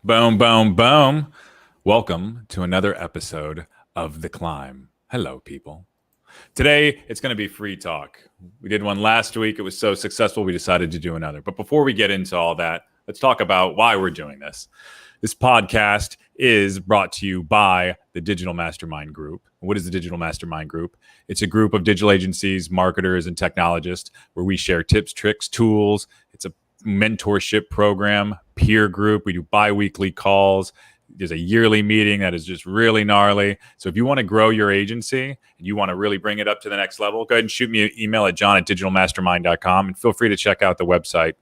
Boom, boom, boom. Welcome to another episode of The Climb. Hello, people. Today, it's going to be free talk. We did one last week. It was so successful, we decided to do another. But before we get into all that, let's talk about why we're doing this. This podcast is brought to you by the Digital Mastermind Group. What is the Digital Mastermind Group? It's a group of digital agencies, marketers, and technologists where we share tips, tricks, tools. It's a mentorship program, peer group. We do bi-weekly calls. There's a yearly meeting that is just really gnarly. So if you want to grow your agency and you want to really bring it up to the next level, go ahead and shoot me an email at jon@digitalmastermind.com and feel free to check out the website.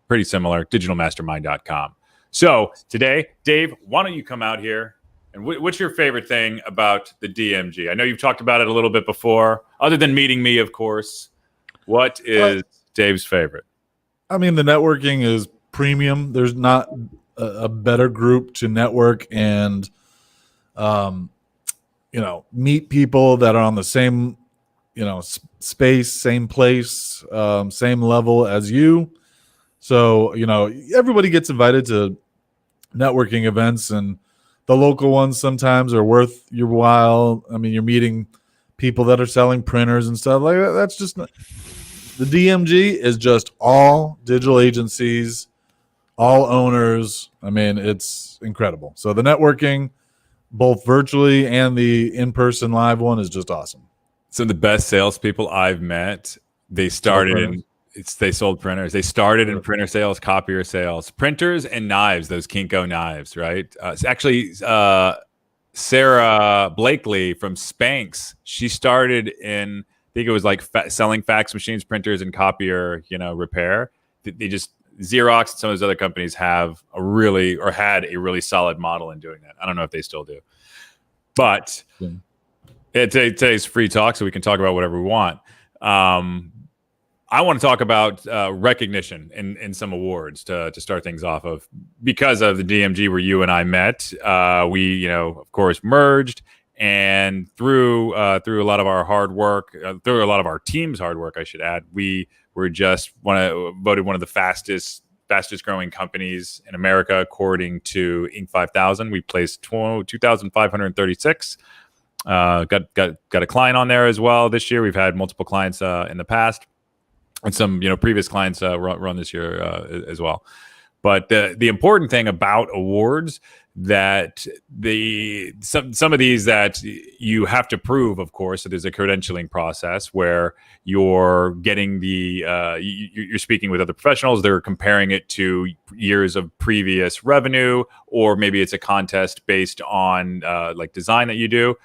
Pretty similar, digitalmastermind.com. So today, Dave, why don't you come out here and what's your favorite thing about the DMG? I know you've talked about it a little bit before, other than meeting me, of course. What is Dave's favorite? I mean, the networking is premium. There's not a better group to network and, meet people that are on the same, space, same place, same level as you. So, everybody gets invited to networking events, and the local ones sometimes are worth your while. I mean, you're meeting people that are selling printers and stuff like that. That's just not... The DMG is just all digital agencies, all owners. I mean, it's incredible. So the networking, both virtually and the in-person live one, is just awesome. Some of the best salespeople I've met, they sold printers. They started in printer sales, copier sales, printers and knives, those Kinko knives, right? Sarah Blakely from Spanx, she started in, I think it was like selling fax machines, printers, and copier, repair. They just, Xerox and some of those other companies had a really solid model in doing that. I don't know if they still do. But today's free talk, so we can talk about whatever we want. I want to talk about recognition in some awards to start things off of. Because of the DMG where you and I met, we, of course, merged. And through a lot of our hard work, through a lot of our team's hard work, I should add, we were just voted one of the fastest growing companies in America, according to Inc. 5000. We placed 2,536. Got a client on there as well this year. We've had multiple clients in the past, and some previous clients run this year as well. But the important thing about awards, that some of these that you have to prove, of course. So there's a credentialing process where you're getting you're speaking with other professionals. They're comparing it to years of previous revenue, or maybe it's a contest based on like design that you do.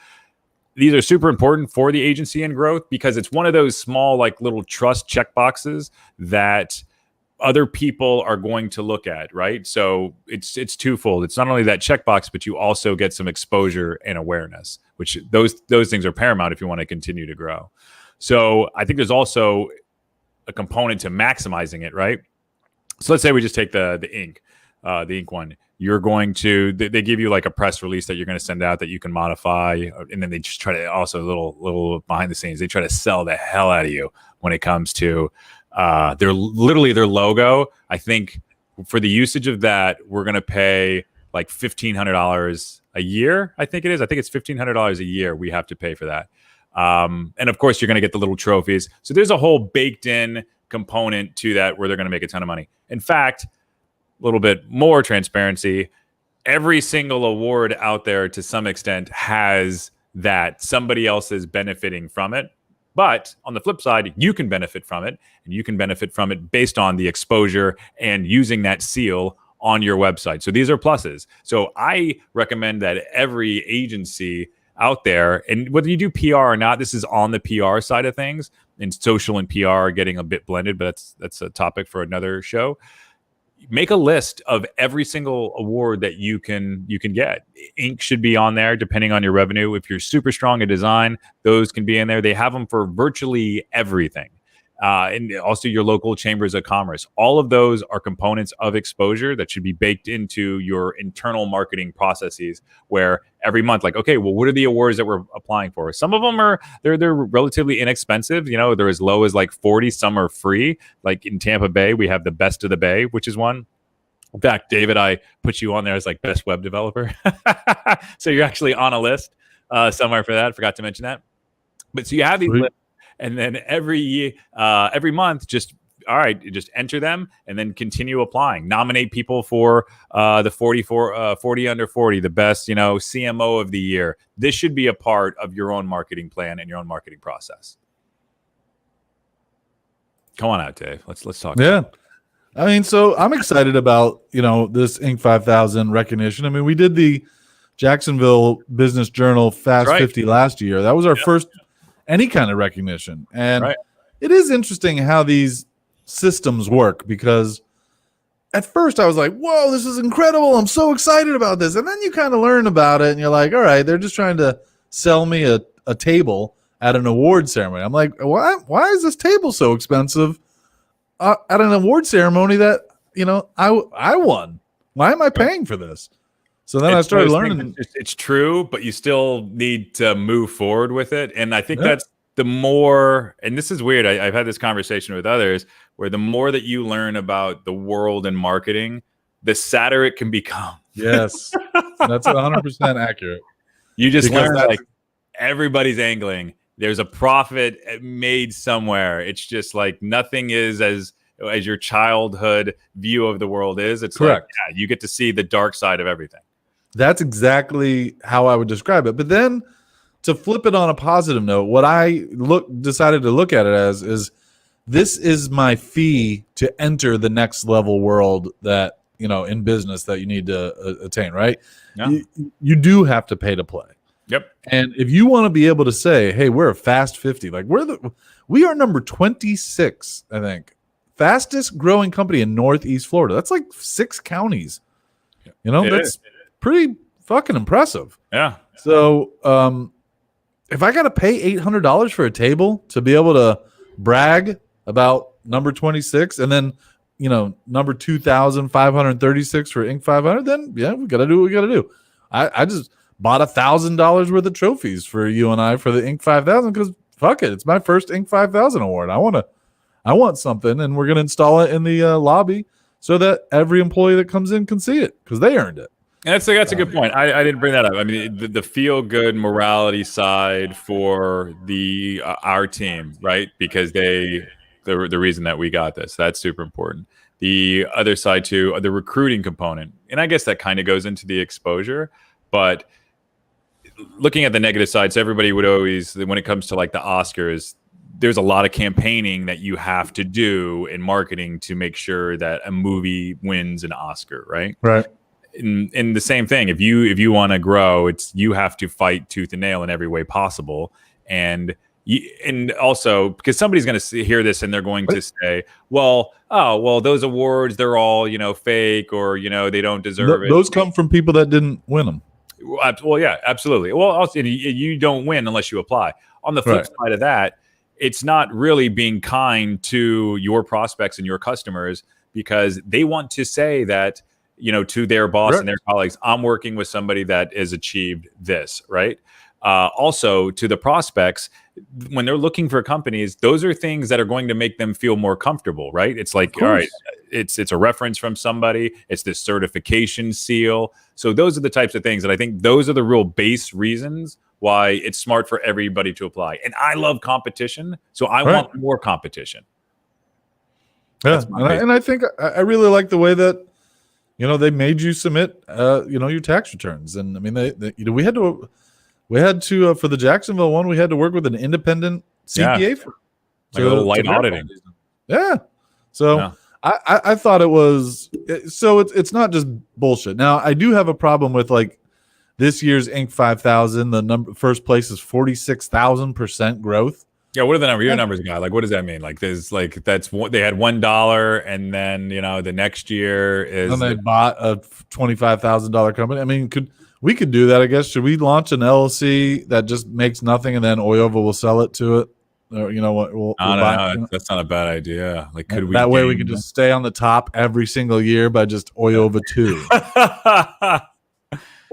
These are super important for the agency and growth, because it's one of those small, like, little trust checkboxes that other people are going to look at, right? So it's twofold. It's not only that checkbox, but you also get some exposure and awareness, which those things are paramount if you want to continue to grow. So I think there's also a component to maximizing it, right? So let's say we just take the ink one. You're going to, they give you like a press release that you're going to send out that you can modify, and then they just try to, also a little behind the scenes, they try to sell the hell out of you when it comes to their logo. I think for the usage of that, we're going to pay like $1,500 a year. I think it is. I think it's $1,500 a year we have to pay for that. And of course, you're going to get the little trophies. So there's a whole baked in component to that where they're going to make a ton of money. In fact, a little bit more transparency, every single award out there to some extent has that. Somebody else is benefiting from it. But on the flip side, you can benefit from it, and you can benefit from it based on the exposure and using that seal on your website. So these are pluses. So I recommend that every agency out there, and whether you do PR or not, this is on the PR side of things, and social and PR are getting a bit blended, but that's a topic for another show. Make a list of every single award that you can get. Ink should be on there depending on your revenue. If you're super strong in design, those can be in there. They have them for virtually everything. And also your local chambers of commerce. All of those are components of exposure that should be baked into your internal marketing processes, where every month, like, okay, well, what are the awards that we're applying for? Some of them they're relatively inexpensive. You know, they're as low as like 40. Some are free. Like in Tampa Bay, we have the Best of the Bay, which is one. In fact, David, I put you on there as like best web developer. So you're actually on a list somewhere for that. I forgot to mention that. But so you have these lists, and then every year, every month, just enter them and then continue applying. Nominate people for the 40 under 40, the best, CMO of the year. This should be a part of your own marketing plan and your own marketing process. Come on out, Dave. Let's talk. Yeah. I mean, so I'm excited about, this Inc. 5000 recognition. I mean, we did the Jacksonville Business Journal Fast 50 last year. That was our first any kind of recognition. And it is interesting how these systems work, because at first I was like, whoa, this is incredible. I'm so excited about this. And then you kind of learn about it and you're like, all right, they're just trying to sell me a table at an award ceremony. I'm like, why is this table so expensive at an award ceremony that, I won? Why am I paying for this? So then I started learning. It's true, but you still need to move forward with it. And I think that's the more, and this is weird, I've had this conversation with others, where the more that you learn about the world and marketing, the sadder it can become. Yes, that's 100% accurate. You just learn like everybody's angling. There's a profit made somewhere. It's just like nothing is as your childhood view of the world is. It's correct. Like, you get to see the dark side of everything. That's exactly how I would describe it. But then to flip it on a positive note, what I decided to look at it as is, this is my fee to enter the next level world that, in business that you need to attain, right? Yeah. You do have to pay to play. Yep. And if you want to be able to say, hey, we're a Fast 50, like we are number 26, I think, fastest growing company in Northeast Florida. That's like 6 counties. That's pretty fucking impressive. Yeah. So if I got to pay $800 for a table to be able to brag about number 26 and then, number 2,536 for Inc. 500, then we got to do what we got to do. I just bought $1,000 worth of trophies for you and I for the Inc. 5000 because fuck it. It's my first Inc. 5000 award. I want something, and we're going to install it in the lobby so that every employee that comes in can see it because they earned it. That's a good point. I didn't bring that up. I mean, the feel good morality side for our team, right? Because the reason that we got this, that's super important. The other side too, the recruiting component, and I guess that kind of goes into the exposure. But looking at the negative side, so everybody would always, when it comes to like the Oscars, there's a lot of campaigning that you have to do in marketing to make sure that a movie wins an Oscar, right? Right. In the same thing, if you want to grow, you have to fight tooth and nail in every way possible, and also because somebody's going to hear this and they're going to say, well, those awards, they're all fake, or they don't deserve it. Those come from people that didn't win them. Well, yeah, absolutely. Well, also, you don't win unless you apply. On the flip side of that, it's not really being kind to your prospects and your customers, because they want to say that, to their boss and their colleagues, I'm working with somebody that has achieved this, right? Also, to the prospects, when they're looking for companies, those are things that are going to make them feel more comfortable, right? It's like, all right, it's a reference from somebody. It's this certification seal. So those are the types of things that I think those are the real base reasons why it's smart for everybody to apply. And I love competition, so I want more competition. Yeah, and I think I really like the way that they made you submit your tax returns. And I mean, we had to for the Jacksonville one, we had to work with an independent CPA for like a little light auditing. Yeah. So I thought it was, so it's not just bullshit. Now I do have a problem with like this year's Inc. 5000. The first place is 46,000% growth. Yeah, what are the numbers? Your numbers, guy. Like, what does that mean? Like, there's like they had $1, and then the next year is. And they bought a $25,000 company. I mean, we could do that? I guess. Should we launch an LLC that just makes nothing, and then Oyova will sell it to it? Or what? We'll buy, that's not a bad idea. Like, could we? That way, we could just stay on the top every single year by just Oyova 2,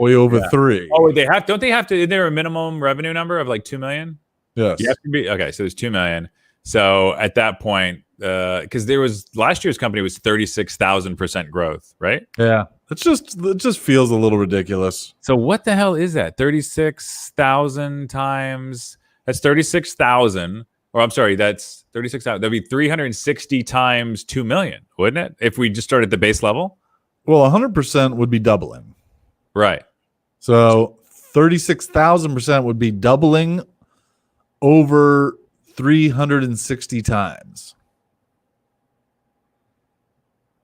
Oyova 3. Oh, don't they have to? Is there a minimum revenue number of like $2 million? Yes. You have to be okay. So there's $2 million. So at that point, because there was last year's company was 36,000% growth, right? Yeah, it just feels a little ridiculous. So what the hell is that? 36,000 times that's 36,000. Or I'm sorry, that's 36,000. That'd be 360 times 2 million, wouldn't it? If we just start at the base level? Well, 100% would be doubling. Right. So 36,000% would be doubling over 360 times.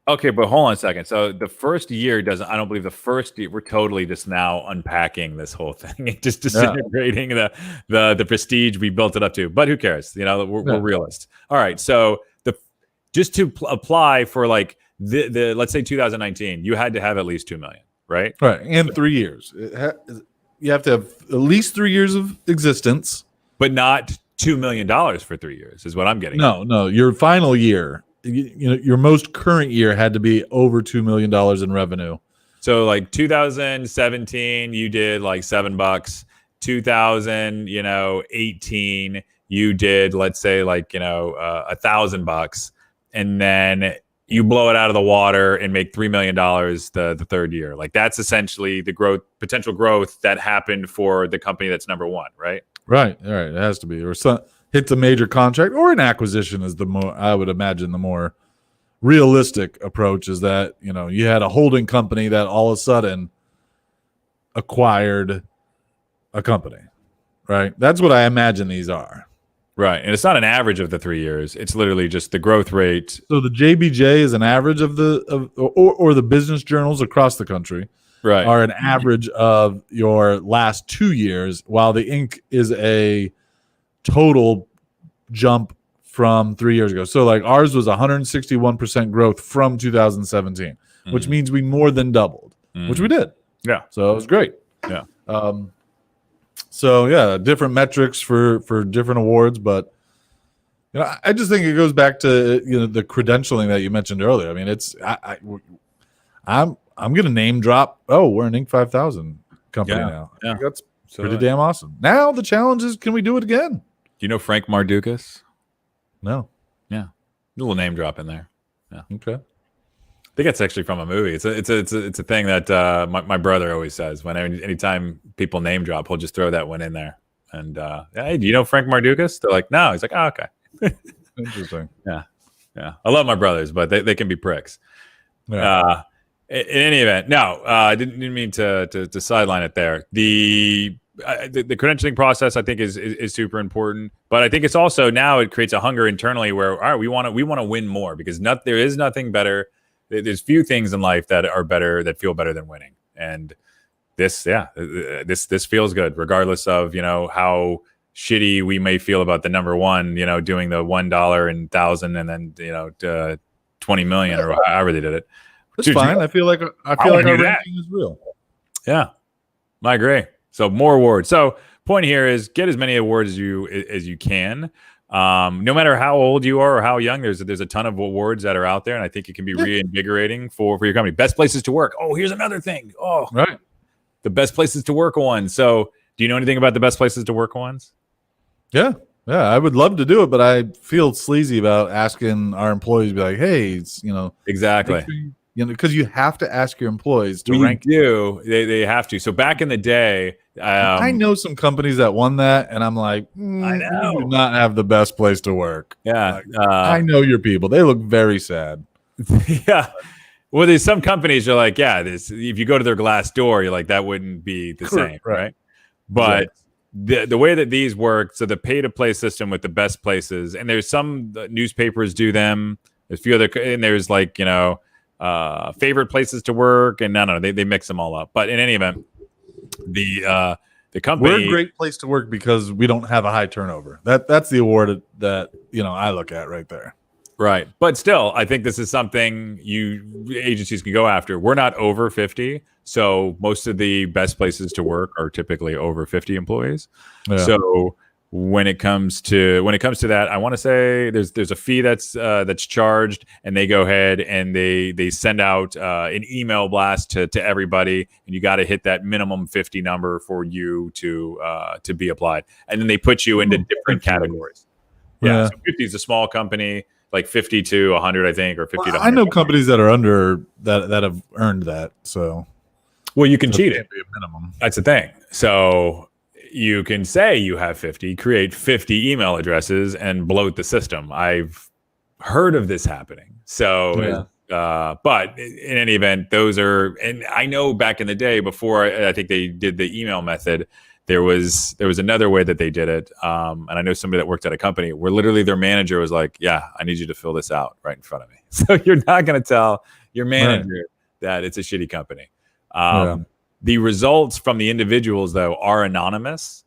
Okay, but hold on a second. So the first year doesn't. I don't believe the first year. We're totally just now unpacking this whole thing and just disintegrating the prestige we built it up to. But who cares? We're realists. All right. So just to apply for like the let's say 2019, you had to have at least 2 million, right? Right, and 3 years. You have to have at least 3 years of existence, but not $2 million for 3 years. Is what I'm getting. No. Your final year. Your most current year had to be over $2 million in revenue. So like 2017, you did like $7. 2018, you did, let's say like, $1,000, and then you blow it out of the water and make $3 million the third year. Like that's essentially the potential growth that happened for the company that's number one, right? Right. All right. It has to be, or hits a major contract, or an acquisition is I would imagine the more realistic approach is that, you had a holding company that all of a sudden acquired a company, right? That's what I imagine these are. Right. And it's not an average of the 3 years. It's literally just the growth rate. So the JBJ is an average of the business journals across the country. Right. Are an average of your last 2 years, while the Inc. is a total jump from 3 years ago. So like ours was 161% growth from 2017, which means we more than doubled, which we did. Yeah. So it was great. Yeah. So yeah, different metrics for different awards, but I just think it goes back to the credentialing that you mentioned earlier. I mean, I'm going to name drop. Oh, we're an Inc. 5000 company now. Yeah. That's pretty damn awesome. Now the challenge is, can we do it again? Do you know Frank Mardukas? No. Yeah. A little name drop in there. Yeah. Okay. I think it's actually from a movie. It's a thing that my brother always says. Anytime people name drop, he'll just throw that one in there. And hey, do you know Frank Mardukas? They're like, no. He's like, oh, okay. Interesting. Yeah. I love my brothers, but they can be pricks. Yeah. In any event, no, I didn't mean to sideline it there. The credentialing process, I think, is super important, but I think it's also now it creates a hunger internally where, all right, we want to win more, because there is nothing better. There's few things in life that are better, that feel better than winning, and this feels good, regardless of how shitty we may feel about the number one, doing the $1 and 1,000 and then 20 million or however they did it. That's fine. I feel like our ranking is real. Yeah, I agree. So more awards. So point here is get as many awards as you can. No matter how old you are or how young, there's a ton of awards that are out there, and I think it can be reinvigorating for your company. Best places to work. Oh, here's another thing. Oh, right. The best places to work one. So do you know anything about the best places to work ones? Yeah. I would love to do it, but I feel sleazy about asking our employees to be like, hey, it's, exactly. Because you have to ask your employees to rank. You do. They have to. So back in the day, I know some companies that won that, and I'm like, I know. You do not have the best place to work. Yeah. I know your people. They look very sad. Yeah. Well, there's some companies you're like, if you go to their glass door, you're like, that wouldn't be the same, right? But the way that these work, so the pay-to-play system with the best places, and there's some newspapers do them. There's a few other, and there's like, favorite places to work, and no, they mix them all up. But in any event, the company, we're a great place to work because we don't have a high turnover. That's the award that I look at right there. Right. But still, I think this is something agencies can go after. We're not over 50. So most of the best places to work are typically over 50 employees. Yeah. So when it comes to that, I want to say there's a fee that's charged, and they go ahead and they send out an email blast to everybody, and you got to hit that minimum 50 number for you to be applied, and then they put you into different categories. Yeah. Yeah. So 50 is a small company, like 50 to 100, I think, or 50 to I 100. know companies that are under that have earned that. So Well, you can that cheat it. can't be a minimum. That's the thing. So you can say you have 50, create 50 email addresses and bloat the system. I've heard of this happening. So, but in any event, those are, and I know back in the day before I think they did the email method, there was another way that they did it. And I know somebody that worked at a company where literally their manager was like, yeah, I need you to fill this out right in front of me. So you're not going to tell your manager that it's a shitty company. The results from the individuals, though, are anonymous.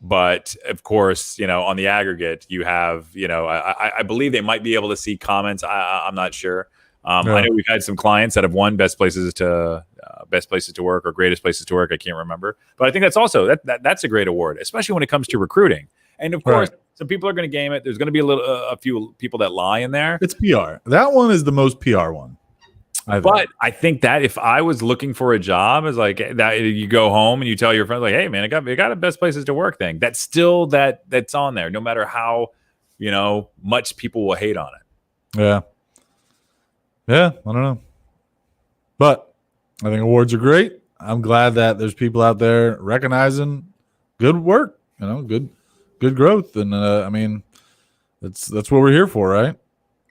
But of course, on the aggregate, you have, I believe they might be able to see comments. I'm not sure. I know we've had some clients that have won best places to work or greatest places to work. I can't remember, but I think that's also that's a great award, especially when it comes to recruiting. And of course, some people are going to game it. There's going to be a few people that lie in there. It's PR. That one is the most PR one. But I think that if I was looking for a job, is like that you go home and you tell your friends, like, "Hey, man, I got a best places to work thing." That's still that's on there, no matter how much people will hate on it. Yeah, I don't know, but I think awards are great. I'm glad that there's people out there recognizing good work, good growth, and I mean, that's what we're here for, right?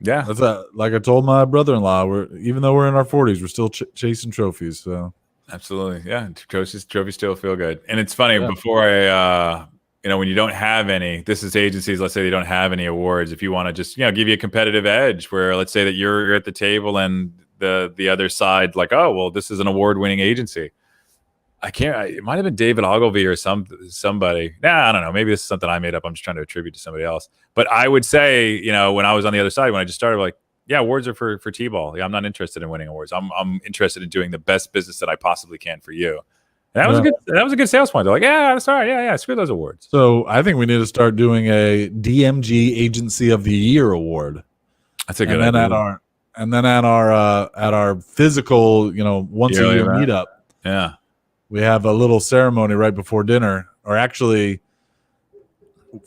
Yeah, that's like I told my brother-in-law. Even though we're in our 40s, we're still chasing trophies. So absolutely, yeah, trophies still feel good. And it's funny before I, when you don't have any, this is agencies. Let's say they don't have any awards. If you want to just give you a competitive edge, where let's say that you're at the table and the other side, like, oh well, this is an award-winning agency. It might have been David Ogilvy or somebody. I don't know. Maybe this is something I made up. I'm just trying to attribute to somebody else. But I would say, when I was on the other side, when I just started, like, yeah, awards are for T-ball. Yeah, I'm not interested in winning awards. I'm interested in doing the best business that I possibly can for you. And that was a good sales point. They're like, yeah, that's all right. Yeah, screw those awards. So I think we need to start doing a DMG Agency of the Year award. That's a good idea. And then at our physical, once a year meetup. Yeah. We have a little ceremony right before dinner, or actually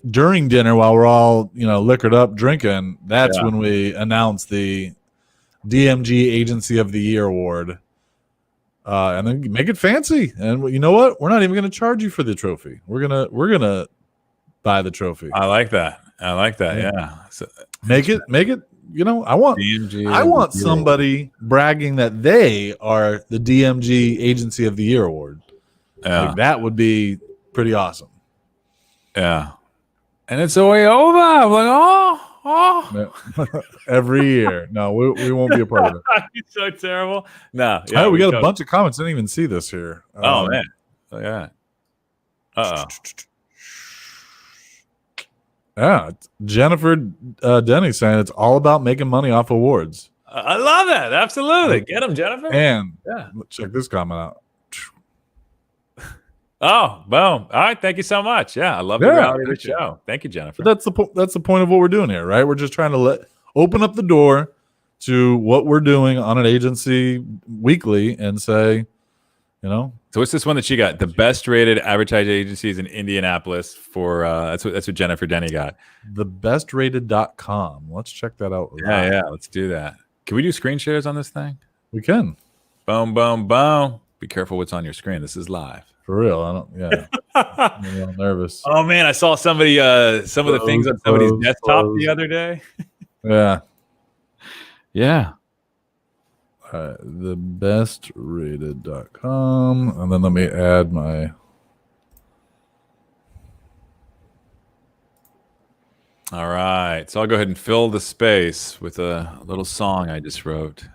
during dinner while we're all, liquored up drinking. That's when we announce the DMG Agency of the Year award. And then make it fancy. And you know what? We're not even going to charge you for the trophy. We're gonna buy the trophy. I like that. Yeah. So, make it. I want somebody bragging that they are the DMG Agency of the Year award. Yeah. Like, that would be pretty awesome. Yeah. And it's a way over. I'm like, every year. No, we won't be a part of it. It's so terrible. No. Yeah, hey, we got a bunch of comments. I didn't even see this here. Oh man. Yeah. Yeah, Jennifer Denny saying it's all about making money off awards. I love that. Absolutely. Get them, Jennifer. And check this comment out. Oh, boom. All right. Thank you so much. Yeah, I love the reality of the show. Thank you, Jennifer. But that's the point of what we're doing here, right? We're just trying to open up the door to what we're doing on an agency weekly and say, So what's this one that she got? The best rated advertising agencies in Indianapolis for that's what Jennifer Denny got. Thebestrated.com. Let's check that out. Yeah, let's do that. Can we do screen shares on this thing? We can. Boom, boom, boom. Be careful what's on your screen. This is live. For real. I'm a little nervous. Oh man, I saw somebody some of the things on somebody's desktop the other day. Yeah. Yeah. Thebestrated.com. And then let me add my. All right. So I'll go ahead and fill the space with a little song I just wrote.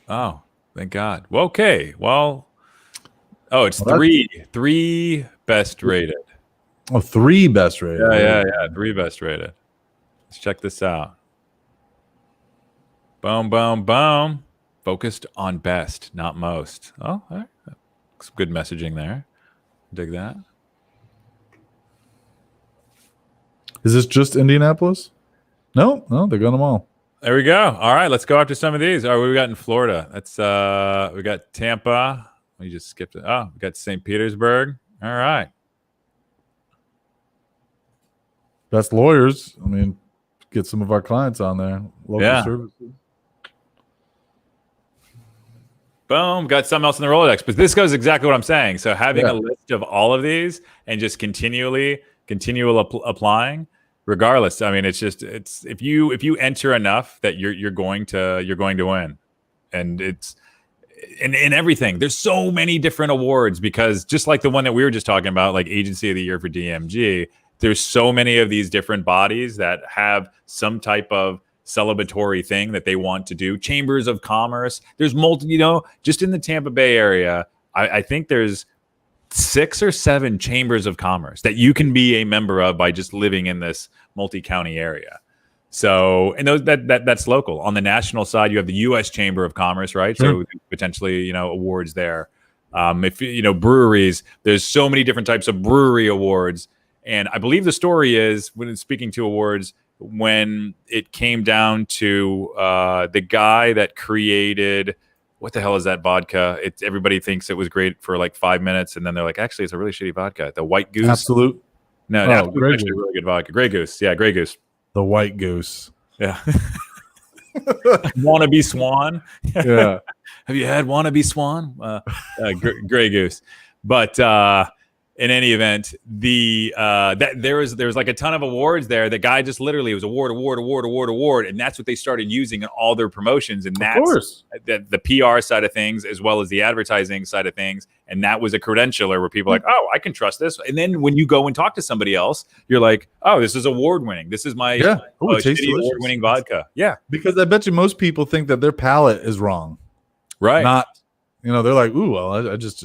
Oh, thank God. Well, okay. Well, it's three best rated. Oh, 3 best rated. Yeah. 3 best rated. Let's check this out. Boom, boom, boom. Focused on best, not most. Oh, all right. Some good messaging there. Dig that. Is this just Indianapolis? No, they got them all. There we go. All right, let's go after some of these. All right, what we got in Florida? That's we got Tampa. We just skipped it. Oh, we got St. Petersburg. All right. Best lawyers. I mean, get some of our clients on there. Local services. Boom, got something else in the Rolodex. But this goes exactly what I'm saying. So having a list of all of these and just continual applying, regardless. I mean, it's if you enter enough that you're going to win, and it's in everything. There's so many different awards because just like the one that we were just talking about, like Agency of the Year for DMG, there's so many of these different bodies that have some type of celebratory thing that they want to do. Chambers of commerce. There's just in the Tampa Bay area, I think there's 6 or 7 chambers of commerce that you can be a member of by just living in this multi-county area. So, and that's local. On the national side, you have the U.S. Chamber of Commerce, right? Sure. So potentially, awards there. If breweries, there's so many different types of brewery awards. And I believe the story is, when speaking to awards, when it came down to the guy that created, what the hell is that vodka? Everybody thinks it was great for like 5 minutes, and then they're like, actually, it's a really shitty vodka. The White Goose. Absolute. No, Absolute actually really good vodka. Grey Goose. Yeah, Grey Goose. The White Goose. Yeah. Wannabe Swan. Yeah. Have you had Wannabe Swan? Grey Goose. But in any event, there was like a ton of awards there. The guy just literally was award, and that's what they started using in all their promotions. And that's the PR side of things as well as the advertising side of things. And that was a credentialer where people are like, oh, I can trust this. And then when you go and talk to somebody else, you're like, oh, this is award winning. This is my award winning vodka. Yeah, because I bet you most people think that their palate is wrong. Right. Not, they're like, ooh, well, I just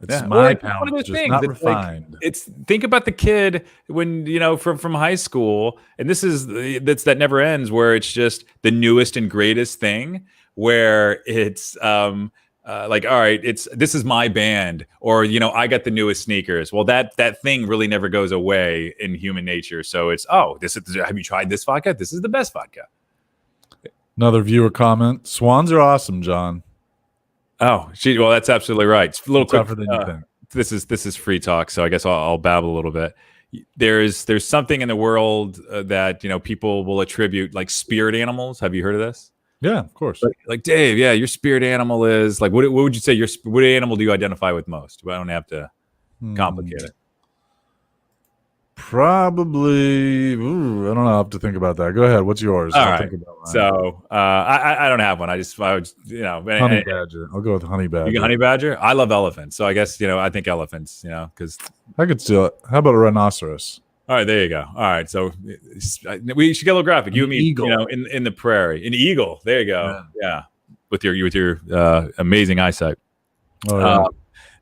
it's my palate, just not refined. Like, think about the kid when from high school, and that's that never ends, where it's just the newest and greatest thing, where it's like, all right, this is my band, or I got the newest sneakers. Well, that thing really never goes away in human nature. So it's have you tried this vodka? This is the best vodka. Another viewer comment: Swans are awesome, John. Oh, well, that's absolutely right. It's a little tougher than you think. This is free talk, so I guess I'll babble a little bit. There's something in the world that people will attribute, like spirit animals. Have you heard of this? Yeah, of course. Like Dave, yeah, your spirit animal is like, what would you say what animal do you identify with most? I don't have to complicate it. Probably, I don't know. I'll have to think about that. Go ahead. What's yours? All right. So I don't have one. I would, honey badger. I'll go with honey badger. You get honey badger? I love elephants. So I guess, I think elephants, because I could steal it. How about a rhinoceros? All right, there you go. All right. So we should get a little graphic. You and me, eagle. In the prairie. An eagle. There you go. Yeah. With your amazing eyesight. Oh,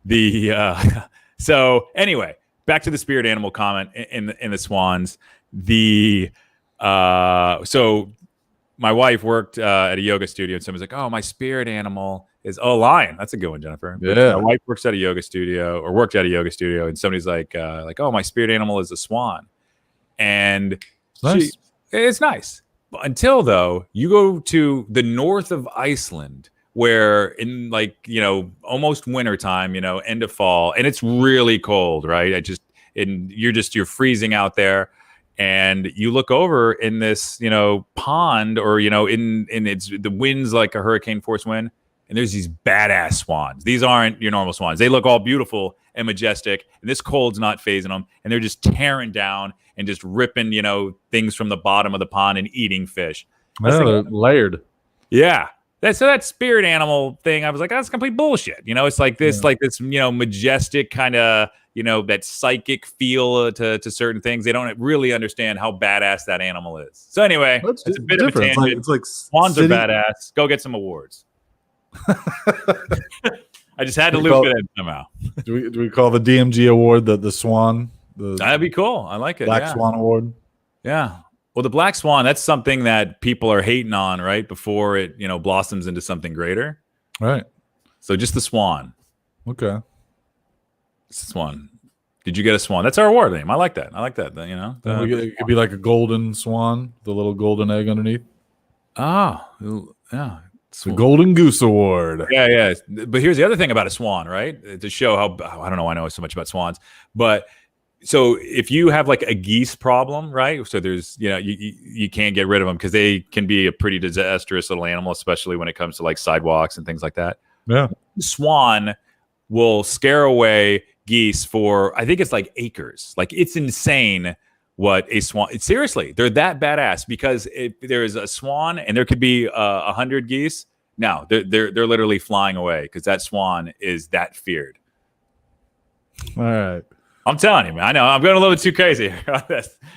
yeah. So anyway, back to the spirit animal comment in the swans. So my wife worked at a yoga studio, and someone's like, "Oh, my spirit animal is lion." That's a good one, Jennifer. Yeah. My wife worked at a yoga studio, and somebody's like, "Oh, my spirit animal is a swan," and nice. It's nice. Until though, you go to the north of Iceland, where in almost wintertime, end of fall, and it's really cold, right? You're freezing out there, and you look over in this, pond, or in it's the wind's like a hurricane force wind, and there's these badass swans. These aren't your normal swans. They look all beautiful and majestic, and this cold's not phasing them, and they're just tearing down and just ripping, things from the bottom of the pond and eating fish. They're layered. Yeah. That spirit animal thing, I was like, that's complete bullshit. It's like this, majestic kind of, that psychic feel to certain things. They don't really understand how badass that animal is. So anyway, it's a bit of a tangent. It's like swans are badass. Go get some awards. I just had to loop it in somehow. Do we call the DMG award the Swan? That'd be cool. I like it. Black Swan Award. Yeah. Well, the black swan, that's something that people are hating on, right? Before it, blossoms into something greater. Right. So just the swan. Okay. It's the swan. Did you get a swan? That's our award name. I like that. It could be like a golden swan, the little golden egg underneath. Oh, yeah. It's the Golden Goose Award. Yeah. But here's the other thing about a swan, right? To show how, I don't know why I know so much about swans, but So if you have like a geese problem, right? So there's, you can't get rid of them because they can be a pretty disastrous little animal, especially when it comes to like sidewalks and things like that. Yeah. Swan will scare away geese for, I think it's like acres. Like it's insane what a swan. Seriously, they're that badass because if there is a swan and there could be 100 geese, no, they're literally flying away because that swan is that feared. All right. I'm telling you, man. I know I'm going a little bit too crazy.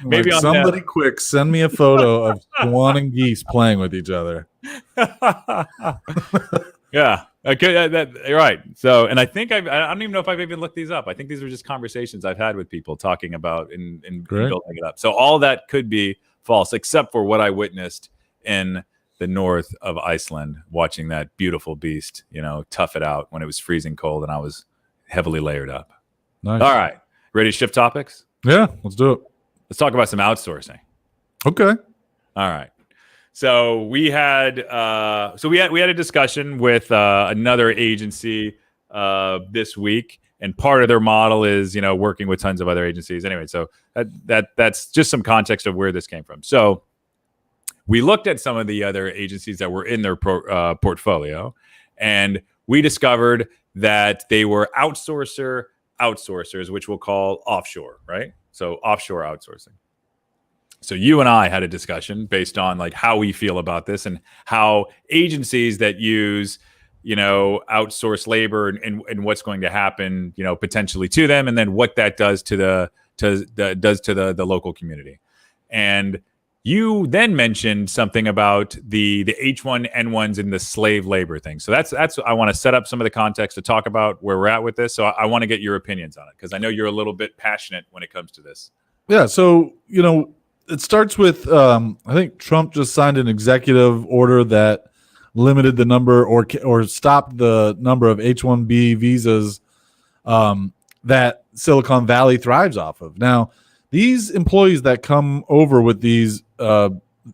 Maybe like somebody quick send me a photo of swan and geese playing with each other. Yeah. Okay, you're right. So, and I think I don't even know if I've even looked these up. I think these are just conversations I've had with people talking about and building it up. So all that could be false, except for what I witnessed in the north of Iceland, watching that beautiful beast, tough it out when it was freezing cold and I was heavily layered up. Nice. All right. Ready to shift topics? Yeah, let's do it. Let's talk about some outsourcing. Okay. All right. So we had a discussion with another agency this week, and part of their model is working with tons of other agencies. Anyway, so that's just some context of where this came from. So we looked at some of the other agencies that were in their portfolio, and we discovered that they were outsourcers, which we'll call offshore, right? So offshore outsourcing. So you and I had a discussion based on like how we feel about this and how agencies that use, outsource labor and what's going to happen, potentially to them, and then what that does to the local community. And you then mentioned something about the H1N1s and the slave labor thing. So that's I want to set up some of the context to talk about where we're at with this. So I want to get your opinions on it because I know you're a little bit passionate when it comes to this. Yeah. So it starts with I think Trump just signed an executive order that limited the number or stopped the number of H-1B visas that Silicon Valley thrives off of. Now, these employees that come over with these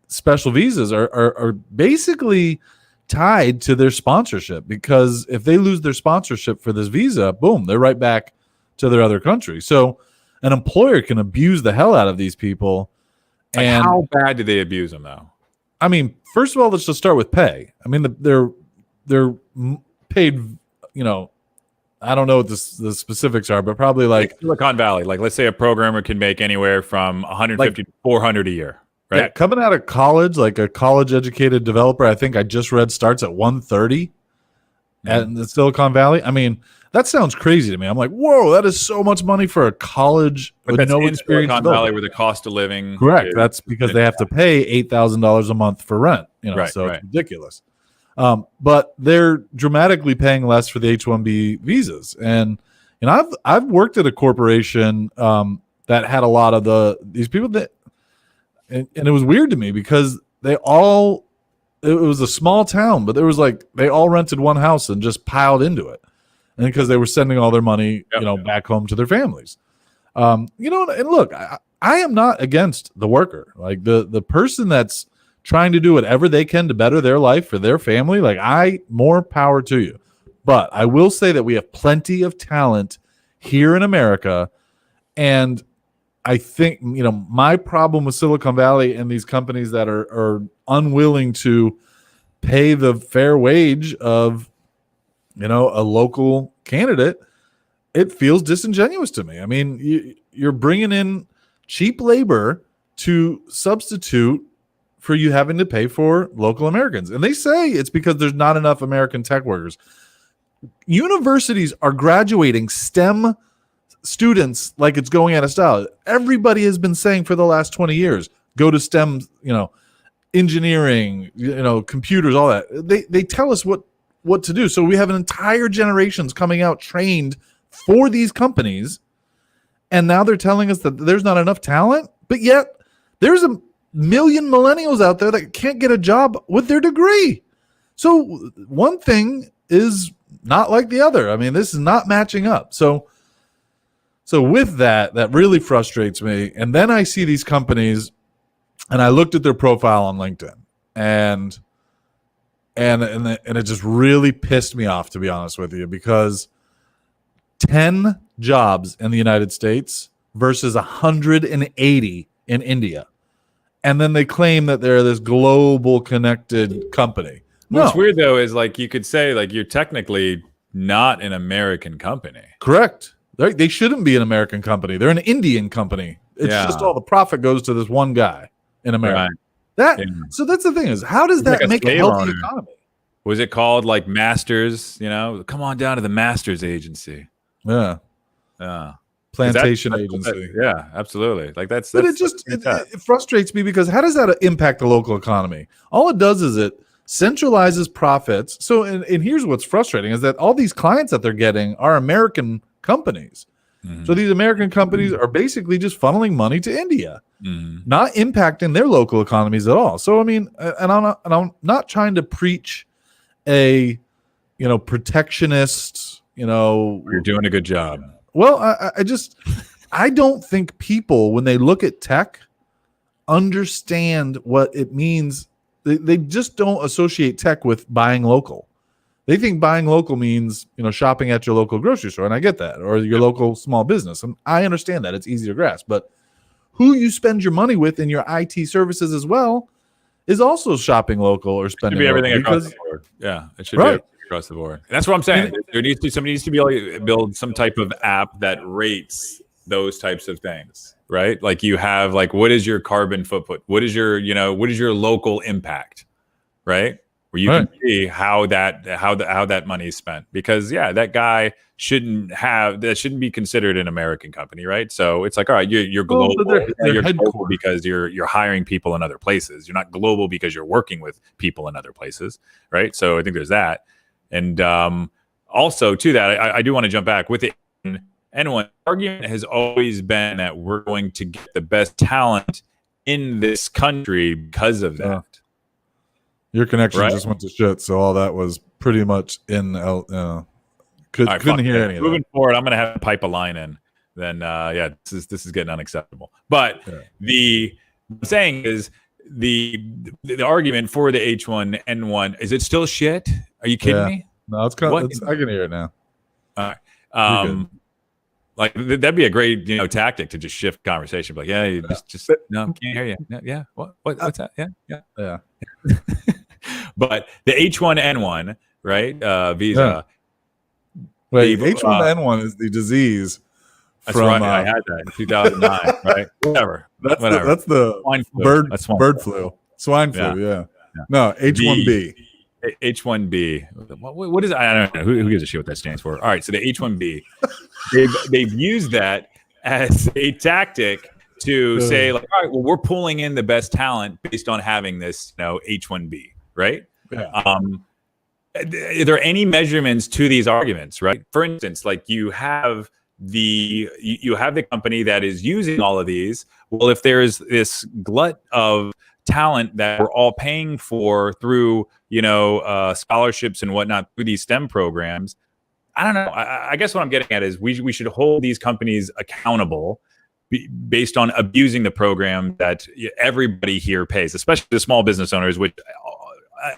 special visas are basically tied to their sponsorship, because if they lose their sponsorship for this visa, boom, they're right back to their other country. So an employer can abuse the hell out of these people. And how bad do they abuse them, though? I mean, first of all, let's just start with pay. I mean, they're paid, I don't know what the specifics are, but probably like Silicon Valley. Like, let's say a programmer can make anywhere from 150 to 400 a year, right? Yeah, coming out of college, like a college-educated developer, I think I just read starts at 130 at the Silicon Valley. I mean, that sounds crazy to me. I'm like, whoa, that is so much money for a college with no experience. Silicon Valley, where the cost of living, correct. That's because they have to pay $8,000 a month for rent. Right, so it's ridiculous. But they're dramatically paying less for the H-1B visas, and I've worked at a corporation that had a lot of these people that, and it was weird to me because it was a small town, but there was like they all rented one house and just piled into it. And because they were sending all their money, back home to their families. And look, I am not against the worker. Like the person that's trying to do whatever they can to better their life for their family, like more power to you. But I will say that we have plenty of talent here in America. And I think, my problem with Silicon Valley and these companies that are unwilling to pay the fair wage of a local candidate, it feels disingenuous to me. I mean, you're bringing in cheap labor to substitute for you having to pay for local Americans. And they say it's because there's not enough American tech workers. Universities are graduating STEM students like it's going out of style. Everybody has been saying for the last 20 years, go to STEM, engineering, computers, all that. They tell us what to do. So we have an entire generations coming out trained for these companies, and now they're telling us that there's not enough talent, but yet there's a million millennials out there that can't get a job with their degree. So one thing is not like the other. I mean, this is not matching up. So with that really frustrates me. And then I see these companies, and I looked at their profile on LinkedIn, and it just really pissed me off, to be honest with you, because 10 jobs in the United States versus 180 in India. And then they claim that they're this global connected company. What's weird though is like you could say like you're technically not an American company. Correct. They shouldn't be an American company. They're an Indian company. It's just all the profit goes to this one guy in America. Right. So that's the thing is, how does that make a healthy economy? Was it called like Masters? You know, come on down to the Masters agency. Yeah. Plantation agency. Yeah, absolutely. Like that's but it frustrates me because how does that impact the local economy? All it does is it centralizes profits. So, and here's what's frustrating is that all these clients that they're getting are American companies. Mm-hmm. So these American companies are basically just funneling money to India, not impacting their local economies at all. So, I mean, and I'm not trying to preach a, protectionist, You're doing a good job. Well, I don't think people, when they look at tech, understand what it means. They just don't associate tech with buying local. They think buying local means, shopping at your local grocery store, and I get that, or your local small business. And I understand that. It's easy to grasp. But who you spend your money with in your IT services as well is also shopping local or spending local. It should be everything across the board. Yeah, it should be across the board. And that's what I'm saying. Somebody needs to be able to build some type of app that rates those types of things, right? Like you have like, what is your carbon footprint? What is your local impact, right? Where you can see how that money is spent. Because that guy shouldn't be considered an American company, right? So it's like, all right, you're global. You're global because you're hiring people in other places. You're not global because you're working with people in other places, right? So I think there's that. And also to that, I do want to jump back with the N1 argument has always been that we're going to get the best talent in this country because of that. Your connection just went to shit, so all that was pretty much in. Couldn't hear any of that. Moving forward, I'm going to have to pipe a line in. Then, this is getting unacceptable. But the saying is the argument for the H1N1 is it still shit? Are you kidding me? No, it's kind of. I can hear it now. All right. Like that'd be a great tactic to just shift conversation. Like just no, can't hear you. Yeah, what's that? Yeah. But the H1N1, right? Visa. Wait, H1N1 is the disease. That's right. I had that in 2009. Right. Whatever. That's the swine flu. Bird flu. Swine flu. Yeah. No, H1B. H1B. What is it? I don't know. Who gives a shit what that stands for? All right. So the H1B, they've used that as a tactic to say, like, all right, well, we're pulling in the best talent based on having this, H1B, right? Yeah. Are there any measurements to these arguments, right? For instance, like you have the company that is using all of these. Well, if there's this glut of talent that we're all paying for through, scholarships and whatnot through these STEM programs, I don't know. I guess what I'm getting at is we should hold these companies accountable based on abusing the program that everybody here pays, especially the small business owners, which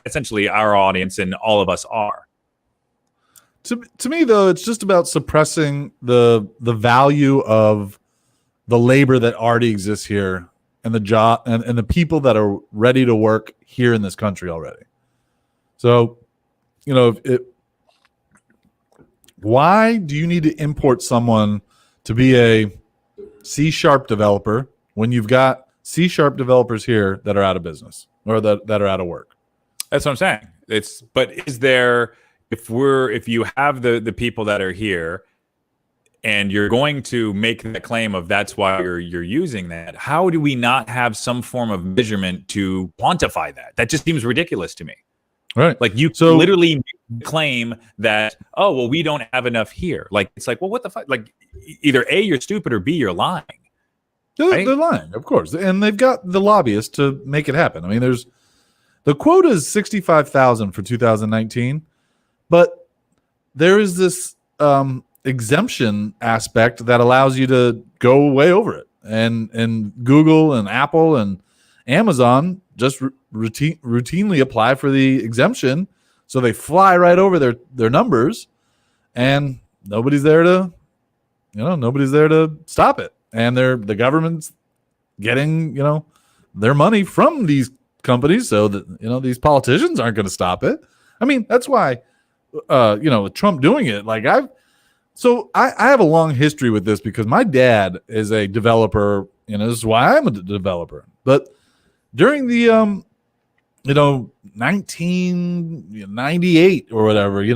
essentially our audience and all of us are. To me, though, it's just about suppressing the value of the labor that already exists here and the job and the people that are ready to work here in this country already. So, why do you need to import someone to be a C# developer when you've got C# developers here that are out of business or that are out of work? That's what I'm saying. But is there, if you have the people that are here and you're going to make the claim of that's why you're using that, how do we not have some form of measurement to quantify that? That just seems ridiculous to me. Right. Like you literally claim that, oh, well, we don't have enough here. Like, it's like, well, what the fuck? Like either A, you're stupid, or B, you're lying. They're lying, of course. And they've got the lobbyists to make it happen. I mean, the quota is 65,000 for 2019, but there is this exemption aspect that allows you to go way over it. And Google and Apple and Amazon just routinely apply for the exemption, so they fly right over their numbers, and nobody's there to stop it. and the government's getting, their money from these companies, so that, these politicians aren't going to stop it. I mean, that's why, with Trump doing it, like I have a long history with this because my dad is a developer, this is why I'm a developer. But during the, 1998 or whatever, he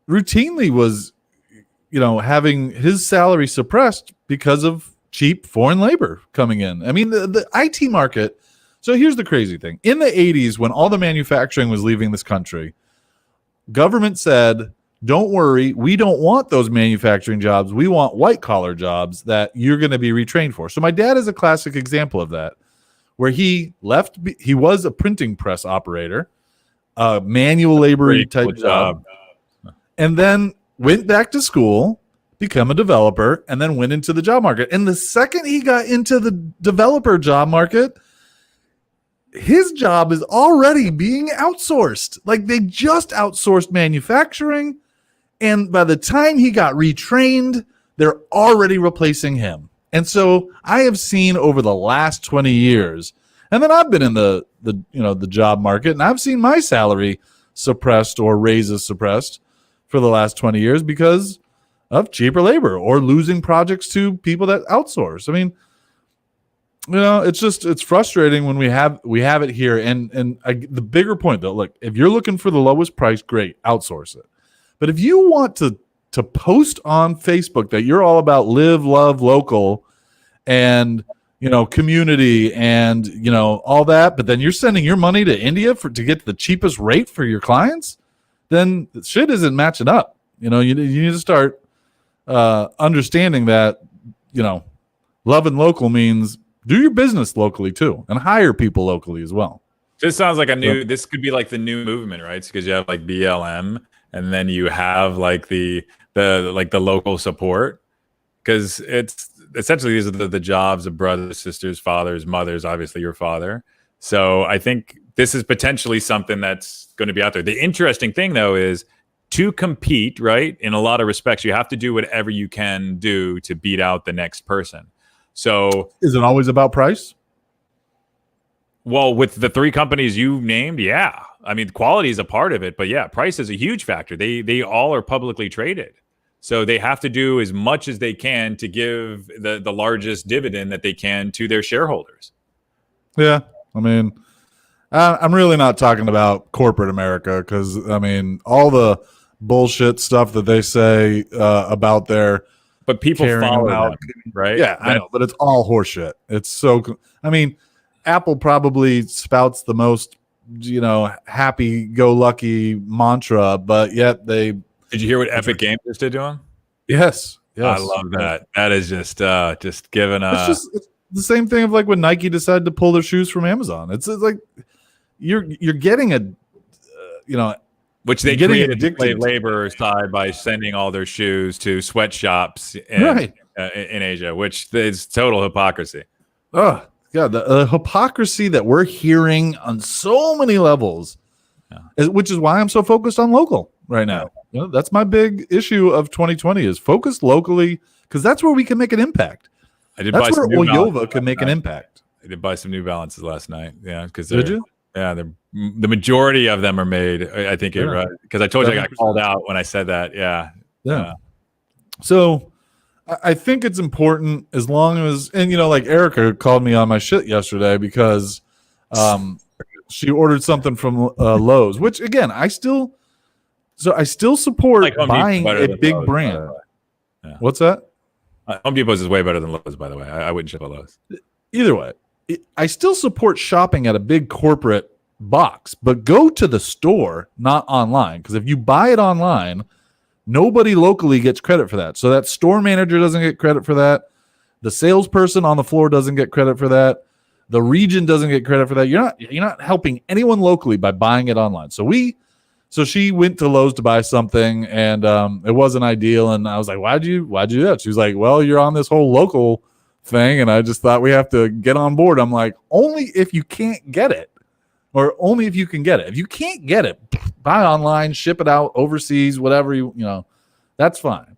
routinely was, having his salary suppressed because of cheap foreign labor coming in. I mean, the IT market. So here's the crazy thing. In the 80s, when all the manufacturing was leaving this country, government said, don't worry, we don't want those manufacturing jobs. We want white collar jobs that you're going to be retrained for. So my dad is a classic example of that, where he was a printing press operator, manual labor type job, and then went back to school, become a developer, and then went into the job market. And the second he got into the developer job market, his job is already being outsourced. Like they just outsourced manufacturing. And by the time he got retrained, they're already replacing him. And so I have seen over the last 20 years, and then I've been in the job market, and I've seen my salary suppressed or raises suppressed for the last 20 years because of cheaper labor or losing projects to people that outsource. I mean, it's frustrating when we have it here. And the bigger point though, look, if you're looking for the lowest price, great, outsource it. But if you want to post on Facebook that you're all about live, love, local, and community, and all that, but then you're sending your money to India to get the cheapest rate for your clients, then shit isn't matching up. You need to start understanding that love and local means do your business locally too, and hire people locally as well. This sounds like this could be like the new movement, right? Because you have like BLM, and then you have like the local support, because it's essentially these are the jobs of brothers, sisters, fathers, mothers, obviously your father. So I think this is potentially something that's going to be out there. The interesting thing though is to compete, right? In a lot of respects, you have to do whatever you can do to beat out the next person. So is it always about price? Well, with the three companies you named, yeah. I mean, quality is a part of it, but yeah, price is a huge factor. They all are publicly traded. So they have to do as much as they can to give the largest dividend that they can to their shareholders. Yeah. I mean, I'm really not talking about corporate America because, I mean, all the bullshit stuff that they say about their but people follow them, right? Yeah, I know, but it's all horseshit. It's so, I mean, Apple probably spouts the most, happy-go-lucky mantra, but yet they. Did you hear what Epic Games just did to him? Yes. I love that. That is just giving a. It's the same thing of like when Nike decided to pull their shoes from Amazon. It's like you're getting a, which they created slave labor side by sending all their shoes to sweatshops in Asia, which is total hypocrisy. Oh, God, the hypocrisy that we're hearing on so many levels, which is why I'm so focused on local right now. That's my big issue of 2020 is focus locally, because that's where we can make an impact. That's where Oyova can make an impact. I did buy some New Balances last night. Yeah, because did you? Yeah, the majority of them are made. I think you're right, because I told you I got called out when I said that. Yeah. So I think it's important as long as, and like Erica called me on my shit yesterday because she ordered something from Lowe's, which again I still support buying a big brand. Yeah. What's that? Home Depot's is way better than Lowe's, by the way. I wouldn't ship at Lowe's. Either way, I still support shopping at a big corporate box, but go to the store, not online. Because if you buy it online, nobody locally gets credit for that. So that store manager doesn't get credit for that. The salesperson on the floor doesn't get credit for that. The region doesn't get credit for that. You're not helping anyone locally by buying it online. So she went to Lowe's to buy something, and it wasn't ideal. And I was like, why'd you do that? She was like, well, you're on this whole local thing, and I just thought we have to get on board. I'm like, only if you can't get it, or only if you can get it. If you can't get it, buy online, ship it out overseas, whatever that's fine.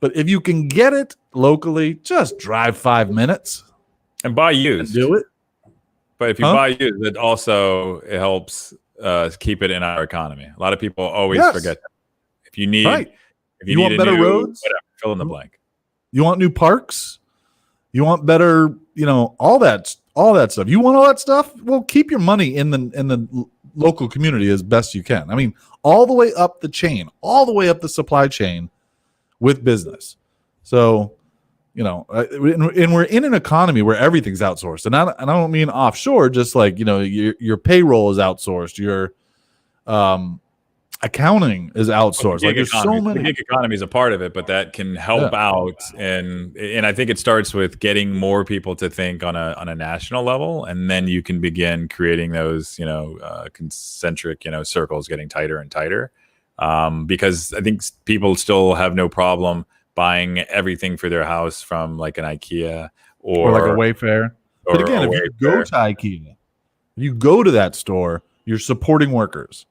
But if you can get it locally, just drive 5 minutes and buy and used. do it. But if you buy used, it helps keep it in our economy. A lot of people always forget that. If you need, if you need want better roads, whatever, fill in the blank. You want new parks, you want better, all that stuff. You want all that stuff? Well, keep your money in the local community as best you can. I mean, all the way up the chain, all the way up the supply chain with business. So, and we're in an economy where everything's outsourced, and I don't mean offshore. Just like your payroll is outsourced, your accounting is outsourced. Like there's so many. The gig economy is a part of it, but that can help out, and I think it starts with getting more people to think on a national level, and then you can begin creating those concentric circles getting tighter and tighter, because I think people still have no problem buying everything for their house from like an IKEA or like a Wayfair. But again, if you go to IKEA, if you go to that store, you're supporting workers.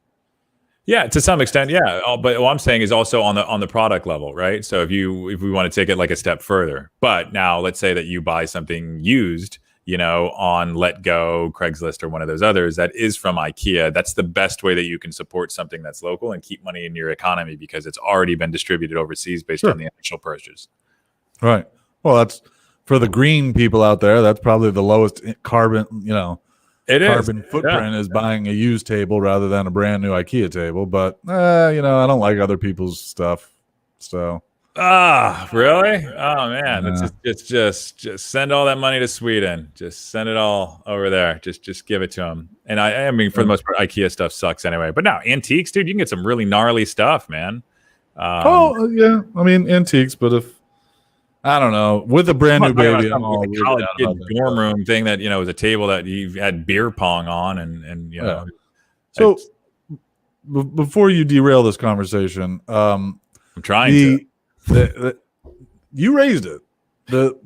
Yeah, to some extent, yeah. But what I'm saying is also on the product level, right? So if we want to take it like a step further, but now let's say that you buy something used, on Let Go, Craigslist, or one of those others that is from IKEA. That's the best way that you can support something that's local and keep money in your economy because it's already been distributed overseas based on the initial purchase. Right. Well, that's for the green people out there. That's probably the lowest carbon, carbon footprint is buying a used table rather than a brand new IKEA table. But I don't like other people's stuff. So. Really? Oh man, it's just send all that money to Sweden. Just send it all over there. Just give it to them. And I mean, for the most part, IKEA stuff sucks anyway. But now antiques, dude, you can get some really gnarly stuff, man. Yeah. I mean, antiques, but if I don't know, with a brand new baby, I'm all like a college kid dorm room thing that was a table that you had beer pong on, and So before you derail this conversation, I'm trying to. You raised it. The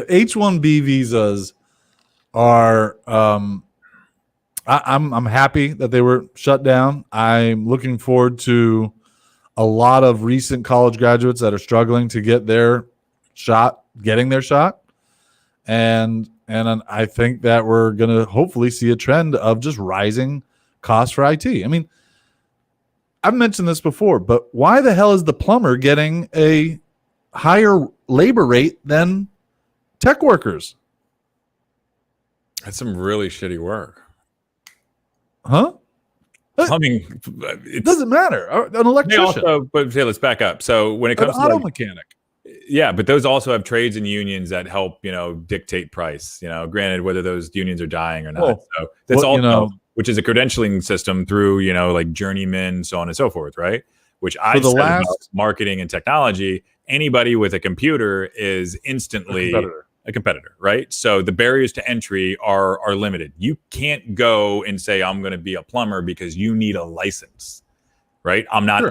H-1B visas are. I'm happy that they were shut down. I'm looking forward to a lot of recent college graduates that are struggling to get their shot, and I think that we're going to hopefully see a trend of just rising costs for IT. I mean, I've mentioned this before, but why the hell is the plumber getting a higher labor rate than tech workers? That's some really shitty work. Huh? Plumbing, it doesn't matter. An electrician. But let's back up. So when it comes to auto mechanic. Yeah, but those also have trades and unions that help, dictate price. Granted, whether those unions are dying or not. Well, so that's all. Which is a credentialing system through, like journeymen, so on and so forth, right? Which I said about marketing and technology, anybody with a computer is instantly a competitor, right? So the barriers to entry are limited. You can't go and say, I'm going to be a plumber because you need a license, right? I'm not,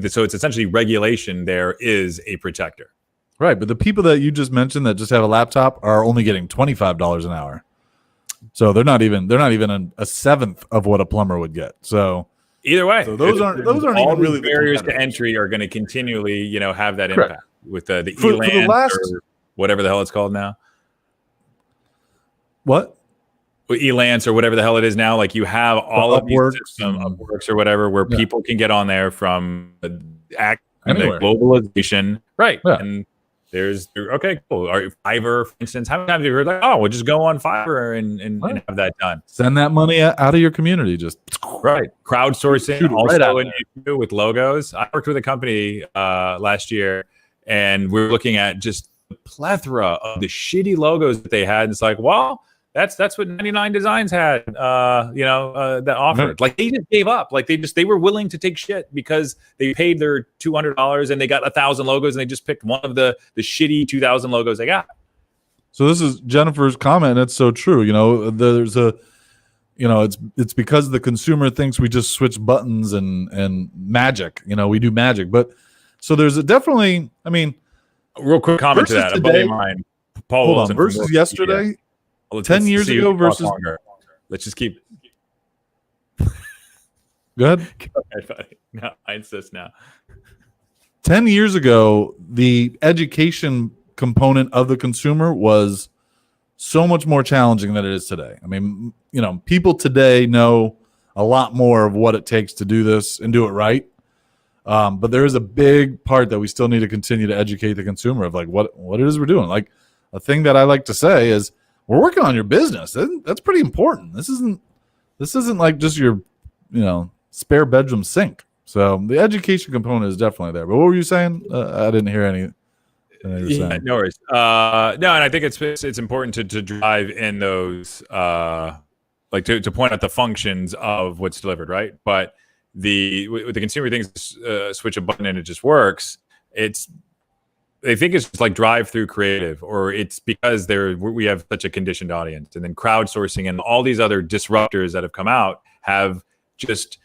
so it's essentially regulation there is a protector. Right, but the people that you just mentioned that just have a laptop are only getting $25 an hour. So they're not even a seventh of what a plumber would get. So either way, so those aren't even really barriers to entry are going to continually, have that impact with the e-lance or whatever the hell it's called now. What? E-lance or whatever the hell it is now. Like you have all of these systems, Upworks or whatever, where people can get on there from the globalization, right? Yeah. And there's okay, cool. Fiverr, for instance, how many times have you heard like, we'll just go on Fiverr and have that done? Send that money out of your community, just crowdsourcing. Also an issue with logos. I worked with a company last year, and we're looking at just the plethora of the shitty logos that they had. And it's like, well, that's what 99 Designs had, that offered. Like they just gave up. Like they were willing to take shit because they paid their $200 and they got 1,000 logos and they just picked one of the shitty 2,000 logos they got. So this is Jennifer's comment. It's so true. There's it's because the consumer thinks we just switch buttons and magic. We do magic. But so there's definitely. I mean, real quick comment to that. A buddy of mine, Paul hold on. Versus yesterday. 10 years ago versus. Let's just keep. Go ahead. Go ahead, buddy. No, I insist now. 10 years ago, the education component of the consumer was so much more challenging than it is today. I mean, people today know a lot more of what it takes to do this and do it right. But there is a big part that we still need to continue to educate the consumer of like what it is we're doing. Like a thing that I like to say is we're working on your business. That's pretty important. This isn't like just your, spare bedroom sink. So the education component is definitely there. But what were you saying? I didn't hear any. Yeah, no worries. No, and I think it's important to drive in those like to point out the functions of what's delivered, right? But with the consumer things, switch a button and it just works. They think it's just like drive-through creative, or it's because we have such a conditioned audience, and then crowdsourcing and all these other disruptors that have come out have just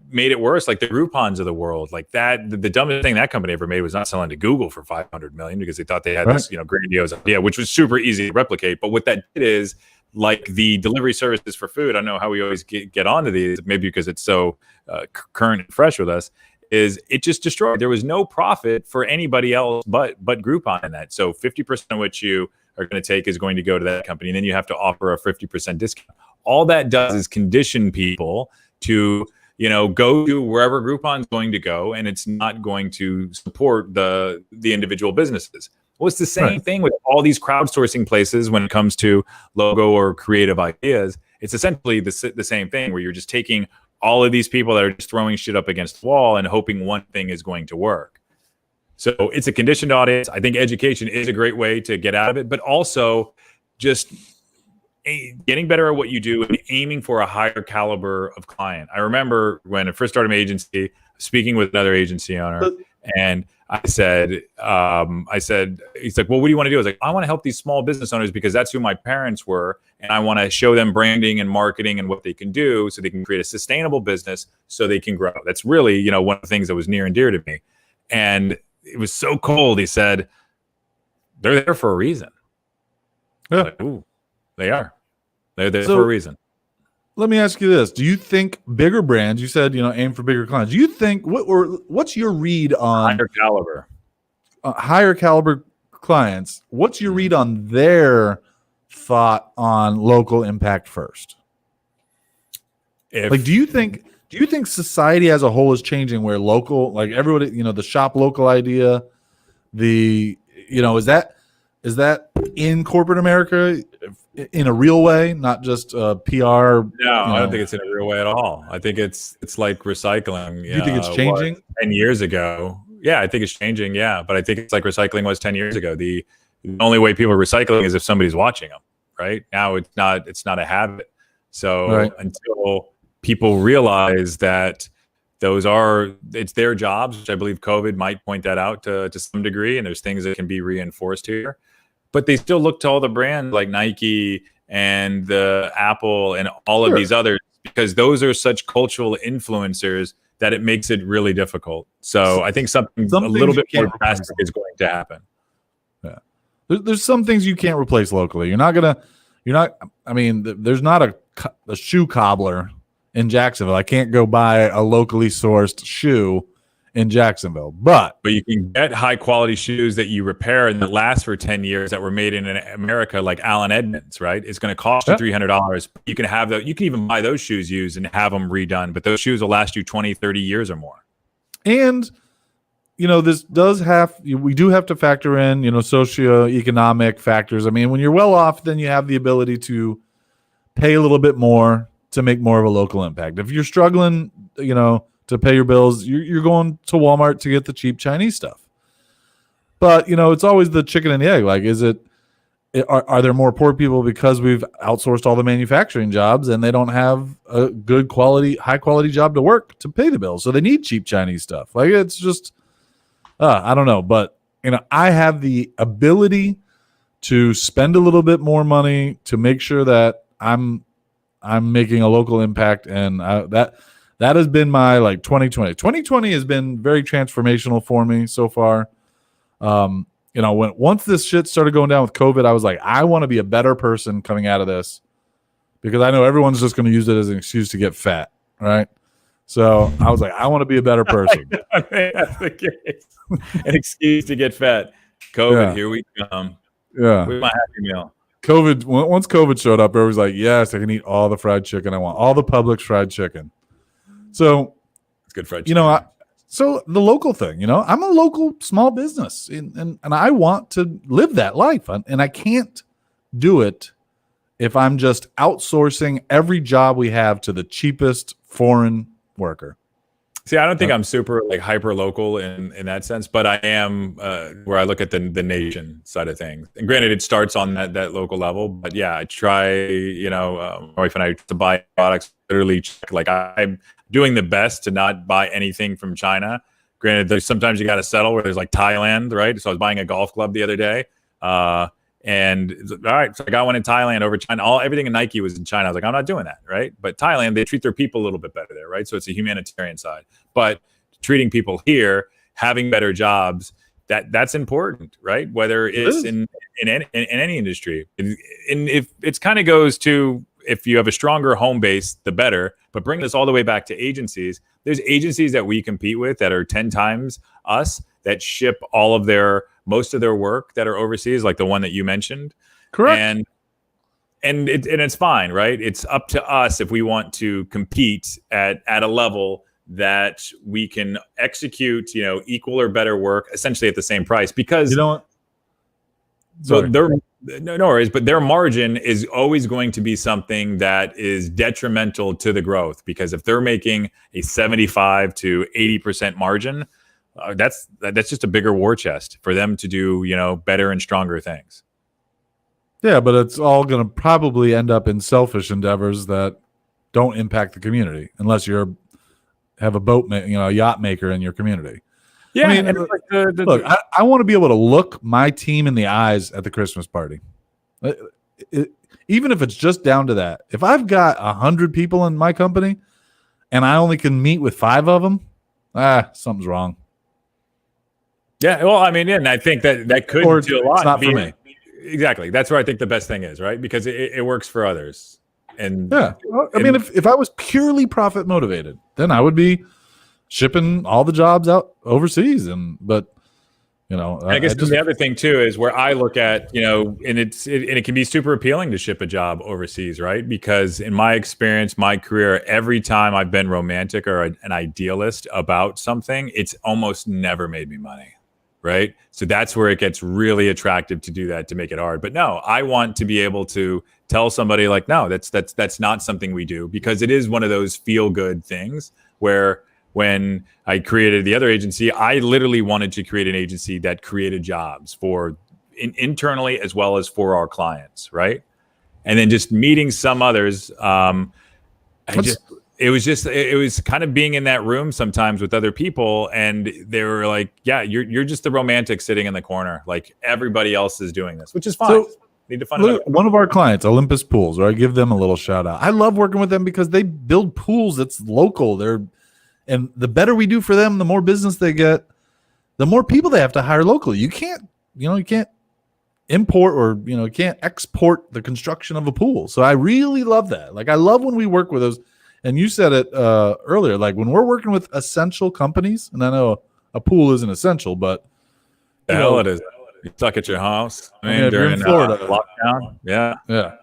made it worse. Like the Groupons of the world, like that. The dumbest thing that company ever made was not selling to Google for $500 million because they thought they had this, grandiose idea, which was super easy to replicate. But what that did is, like the delivery services for food, I don't know how we always get onto these, maybe because it's so current and fresh with us, is it just destroyed. There was no profit for anybody else but Groupon in that. So 50% of what you are going to take is going to go to that company, and then you have to offer a 50% discount. All that does is condition people to go to wherever Groupon's going to go, and it's not going to support the individual businesses. Well, it's the same thing with all these crowdsourcing places when it comes to logo or creative ideas. It's essentially the same thing where you're just taking all of these people that are just throwing shit up against the wall and hoping one thing is going to work. So it's a conditioned audience. I think education is a great way to get out of it, but also just getting better at what you do and aiming for a higher caliber of client. I remember when I first started my agency, speaking with another agency owner, and I said, he's like, well, what do you want to do? I was like, I want to help these small business owners because that's who my parents were. And I want to show them branding and marketing and what they can do so they can create a sustainable business so they can grow. That's really, one of the things that was near and dear to me. And it was so cold. He said, they're there for a reason. Yeah. Like, ooh, they are. They're there for a reason. Let me ask you this. Do you think bigger brands, you said, aim for bigger clients. Do you think, what's your read on higher caliber clients? What's your read on their thought on local impact first? Do you think society as a whole is changing where local, like everybody, the shop local idea, is that in corporate America in a real way, not just PR? No, I don't think it's in a real way at all. I think it's like recycling. You think it's changing? 10 years ago. Yeah, I think it's changing. Yeah, but I think it's like recycling was 10 years ago. The only way people are recycling is if somebody's watching them. Right now, it's not a habit. So until people realize that it's their jobs, which I believe COVID might point that out to some degree, and there's things that can be reinforced here. But they still look to all the brands like Nike and the Apple and all of these others because those are such cultural influencers that it makes it really difficult. So I think something a little bit more drastic is going to happen. Yeah, there's some things you can't replace locally. I mean, there's not a shoe cobbler in Jacksonville. I can't go buy a locally sourced shoe in Jacksonville, but you can get high quality shoes that you repair and that last for 10 years that were made in America, like Allen Edmonds, right? It's going to cost you $300. You can have you can even buy those shoes used and have them redone, but those shoes will last you 20, 30 years or more. And this we do have to factor in, socioeconomic factors. I mean, when you're well off, then you have the ability to pay a little bit more to make more of a local impact. If you're struggling, to pay your bills, you're going to Walmart to get the cheap Chinese stuff. But it's always the chicken and the egg. Like, are there more poor people because we've outsourced all the manufacturing jobs and they don't have a good quality, high quality job to work to pay the bills, so they need cheap Chinese stuff? Like, it's just I don't know, but I have the ability to spend a little bit more money to make sure that I'm making a local impact, and that has been my 2020. 2020 has been very transformational for me so far. Once this shit started going down with COVID, I was like, I want to be a better person coming out of this because I know everyone's just going to use it as an excuse to get fat, right? So I was like, I want to be a better person. I mean, that's the case. An excuse to get fat. COVID, here we come. Yeah. With my Happy Meal. Once COVID showed up, everyone was like, yes, I can eat all the fried chicken I want, all the Publix fried chicken. So it's good fried chicken. So the local thing, I'm a local small business and I want to live that life. And I can't do it if I'm just outsourcing every job we have to the cheapest foreign worker. See, I don't think I'm super like hyper local in that sense, but I am where I look at the nation side of things. And granted, it starts on that local level, but yeah, I try, my wife and I to buy products literally like I'm doing the best to not buy anything from China. Granted, there's sometimes you got to settle where there's like Thailand, right? So I was buying a golf club the other day. And all right, so I got one in Thailand over China. Everything in Nike was in China. I was like, I'm not doing that, right? But Thailand, they treat their people a little bit better there, right? So it's a humanitarian side. But treating people here, having better jobs, that's important, right? Whether it's in any industry, and if it's kind of goes to if you have a stronger home base, the better. But bring this all the way back to agencies. There's agencies that we compete with that are 10 times us that ship most of their work that are overseas, like the one that you mentioned. Correct. And it's fine, right? It's up to us if we want to compete at a level that we can execute, equal or better work essentially at the same price. Because you know what? So no worries, but their margin is always going to be something that is detrimental to the growth, because if they're making a 75 to 80% margin, that's just a bigger war chest for them to do, better and stronger things. Yeah, but it's all going to probably end up in selfish endeavors that don't impact the community, unless you have a yacht maker in your community. Yeah, I mean, look, I want to be able to look my team in the eyes at the Christmas party, even if it's just down to that. If I've got 100 people in my company and I only can meet with 5 of them, something's wrong. Yeah, well, I mean, and I think that could do a lot. It's not for me. Exactly. That's where I think the best thing is, right? Because it works for others. And yeah, I mean, if I was purely profit motivated, then I would be shipping all the jobs out overseas. But I guess the other thing too is where I look at, and it can be super appealing to ship a job overseas, right? Because in my experience, my career, every time I've been romantic or an idealist about something, it's almost never made me money. Right. So that's where it gets really attractive to do that, to make it hard. But no, I want to be able to tell somebody like, no, that's not something we do, because it is one of those feel good things where when I created the other agency, I literally wanted to create an agency that created jobs for internally as well as for our clients. Right. And then just meeting some others. It was kind of being in that room sometimes with other people, and they were like, yeah, you're just the romantic sitting in the corner. Like everybody else is doing this, which is fine. So, need to find one of our clients, Olympus Pools, or I give them a little shout out. I love working with them because they build pools that's local. And the better we do for them, the more business they get, the more people they have to hire locally. You can't import or, you can't export the construction of a pool. So I really love that. Like I love when we work with those. And you said it earlier, like when we're working with essential companies, and I know a pool isn't essential, but the hell it is. You stuck at your house. During Florida lockdown. Yeah.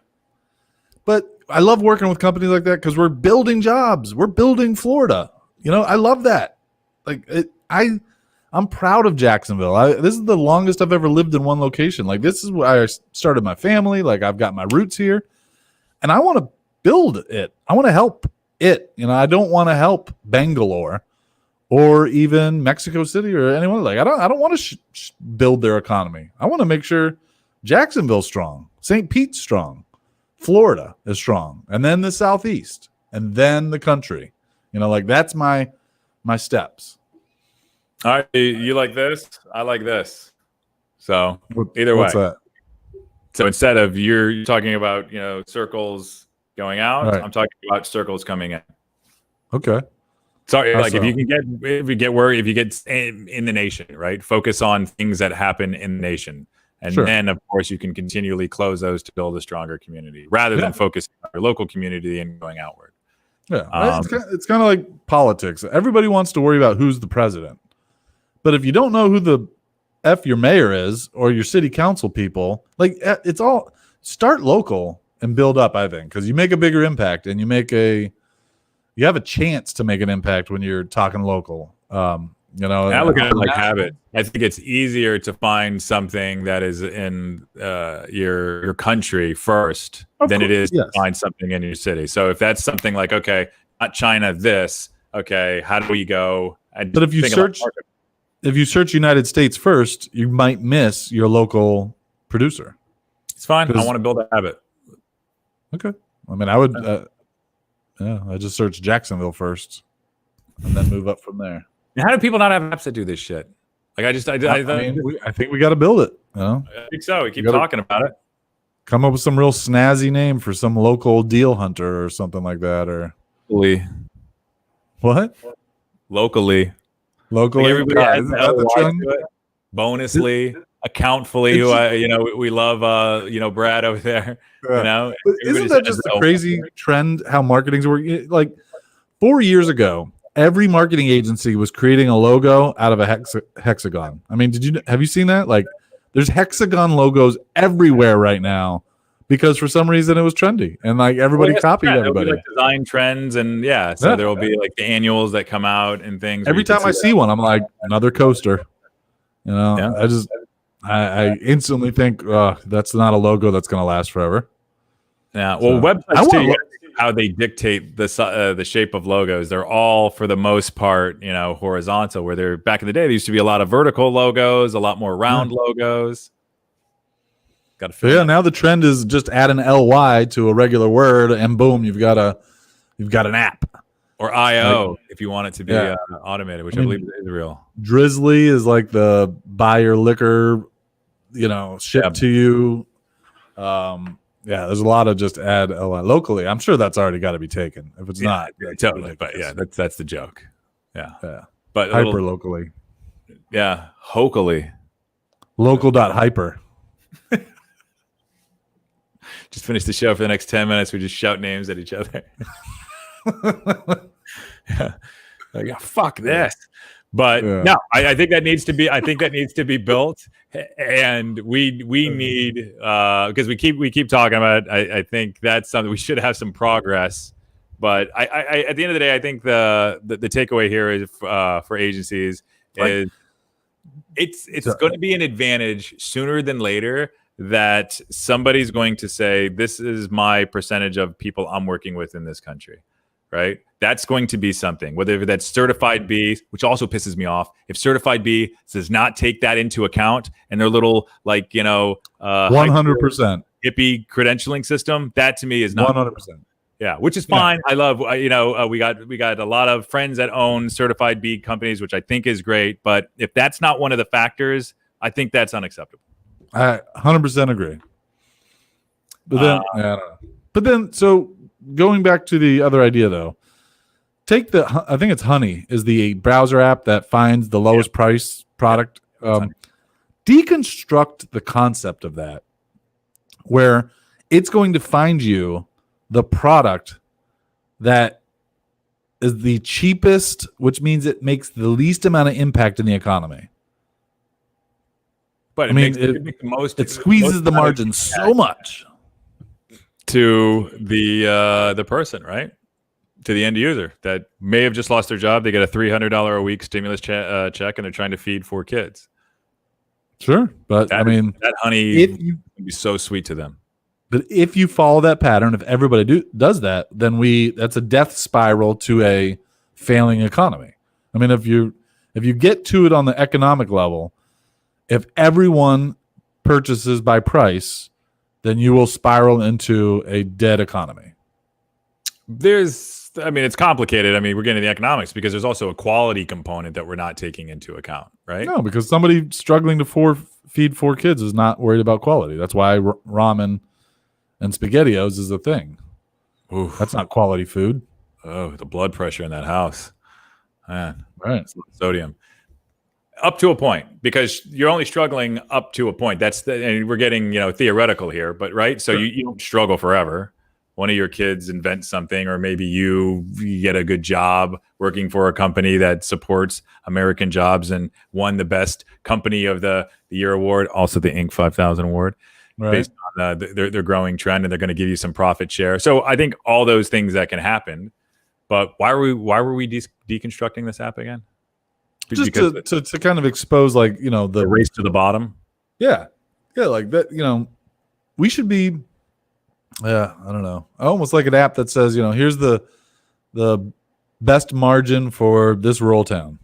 But I love working with companies like that because we're building jobs. We're building Florida. I love that. Like I'm proud of Jacksonville. This is the longest I've ever lived in one location. Like this is where I started my family. Like I've got my roots here, and I want to build it. I want to help it. I don't want to help Bangalore or even Mexico City or anyone. Like I don't want to build their economy. I want to make sure Jacksonville's strong, St. Pete's strong, Florida is strong, and then the Southeast, and then the country. Like that's my steps. All right, you like this? I like this. So either way. What's that? So instead of you're talking about circles going out, right, I'm talking about circles coming in. Okay. Sorry, like if you get in the nation, right? Focus on things that happen in the nation. And then of course you can continually close those to build a stronger community rather than focusing on your local community and going outward. Yeah, it's kind of like politics. Everybody wants to worry about who's the president, but if you don't know who the F your mayor is or your city council people, like it's all start local and build up. I think because you make a bigger impact and you have a chance to make an impact when you're talking local. I look at it like habit. I think it's easier to find something that is in your country first than it is to find something in your city. So if that's something like, okay, not China, this, okay, how do we go? But if you search United States first, you might miss your local producer. It's fine. I want to build a habit. Okay. I mean, I would, I just search Jacksonville first and then move up from there. How do people not have apps that do this shit? Like I think we got to build it. You know? I think so. We keep talking about it. Come up with some real snazzy name for some local deal hunter or something like that. Or what? Locally. Like everybody has it. Bonusly, accountfully. Who we love. Brad over there. But isn't that just a crazy trend? How marketing's working? Like 4 years ago. Every marketing agency was creating a logo out of a hexagon. I mean, have you seen that? Like, there's hexagon logos everywhere right now because for some reason it was trendy and like everybody copied everybody. Like design trends and there will be like the annuals that come out and things. Every time I see one, I'm like, another coaster. I instantly think that's not a logo that's going to last forever. Yeah, well, websites too. How they dictate the shape of logos. They're all, for the most part, horizontal. Where they're back in the day, there used to be a lot of vertical logos, a lot more round logos. Now the trend is just add an ly to a regular word, and boom, you've got an app. Or IO if you want it to be automated, which I believe is real. Drizzly is like the buy your liquor, ship to you. There's a lot of just add LI locally. I'm sure that's already got to be taken. If it's not, totally. But that's the joke. Yeah. But hyper locally. Yeah, hocally. Local.hyper. Just finish the show for the next 10 minutes. We just shout names at each other. Fuck this. But no, I think that needs to be. I think that needs to be built, and we need because we keep talking about it. I think that's something we should have some progress. But I at the end of the day, I think the takeaway here is for agencies is it's going to be an advantage sooner than later that somebody's going to say, this is my percentage of people I'm working with in this country. Right? That's going to be something, whether that's certified B, which also pisses me off. If certified B does not take that into account and their little 100% hippie credentialing system, that to me is not 100%. Yeah, which is fine. I love, we got a lot of friends that own certified B companies, which I think is great. But if that's not one of the factors, I think that's unacceptable. I 100% agree. But then, so going back to the other idea, though, I think it's Honey is the browser app that finds the lowest price product. Deconstruct the concept of that, where it's going to find you the product that is the cheapest, which means it makes the least amount of impact in the economy. But it squeezes the margin so much to the person, right? To the end user that may have just lost their job. They get a $300 a week stimulus check, and they're trying to feed 4 kids. Sure, but that Honey would be so sweet to them. But if you follow that pattern, if everybody does that, then that's a death spiral to a failing economy. I mean, if you get to it on the economic level, if everyone purchases by price, then you will spiral into a dead economy. It's complicated. I mean, we're getting to the economics because there's also a quality component that we're not taking into account, right? No, because somebody struggling to feed 4 kids is not worried about quality. That's why ramen and SpaghettiOs is a thing. Oof. That's not quality food. Oh, the blood pressure in that house. Man, right. Sodium. Up to a point, because you're only struggling up to a point. And we're getting, theoretical here, but right. So you don't struggle forever. one of your kids invents something, or maybe you get a good job working for a company that supports American jobs and won the best company of the year award, also the Inc. 5000 award, Right. based on their growing trend, and they're going to give you some profit share. So I think all those things that can happen. But why were we deconstructing this app again? Just to kind of expose, like, the race to the bottom. Yeah, like that. We should be. Yeah, I don't know. I almost like an app that says, here's the best margin for this rural town.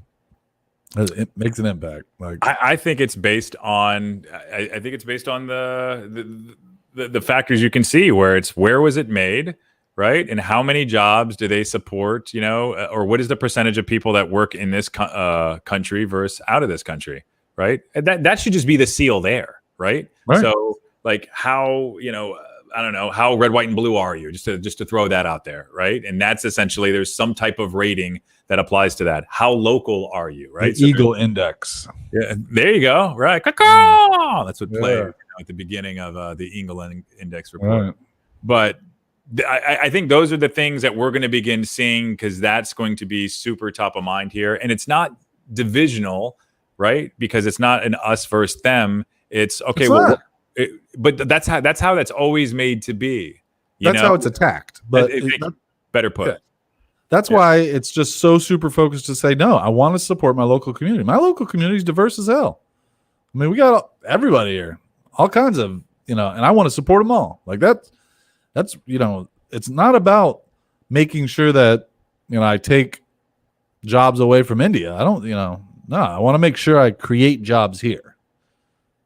It makes an impact. Like, I think it's based on. I think it's based on the factors you can see, where was it made, right, and how many jobs do they support, or what is the percentage of people that work in this country versus out of this country, right? And that should just be the seal there, right? So, like, how, I don't know, how red, white, and blue are you? Just to throw that out there, right? And that's essentially, there's some type of rating that applies to that. How local are you, right? The Eagle Index. Yeah, there you go. Right, that's what played at the beginning of the Eagle Index report. Right. But I think those are the things that we're going to begin seeing, because that's going to be super top of mind here, and it's not divisional, right? Because it's not an us versus them. It's okay. But that's how that's always made to be. That's how it's attacked. But better put. Yeah. That's why it's just so super focused to say, no, I want to support my local community. My local community is diverse as hell. I mean, we got everybody here, all kinds of, and I want to support them all. Like that's, it's not about making sure that, I take jobs away from India. I don't, no, I want to make sure I create jobs here.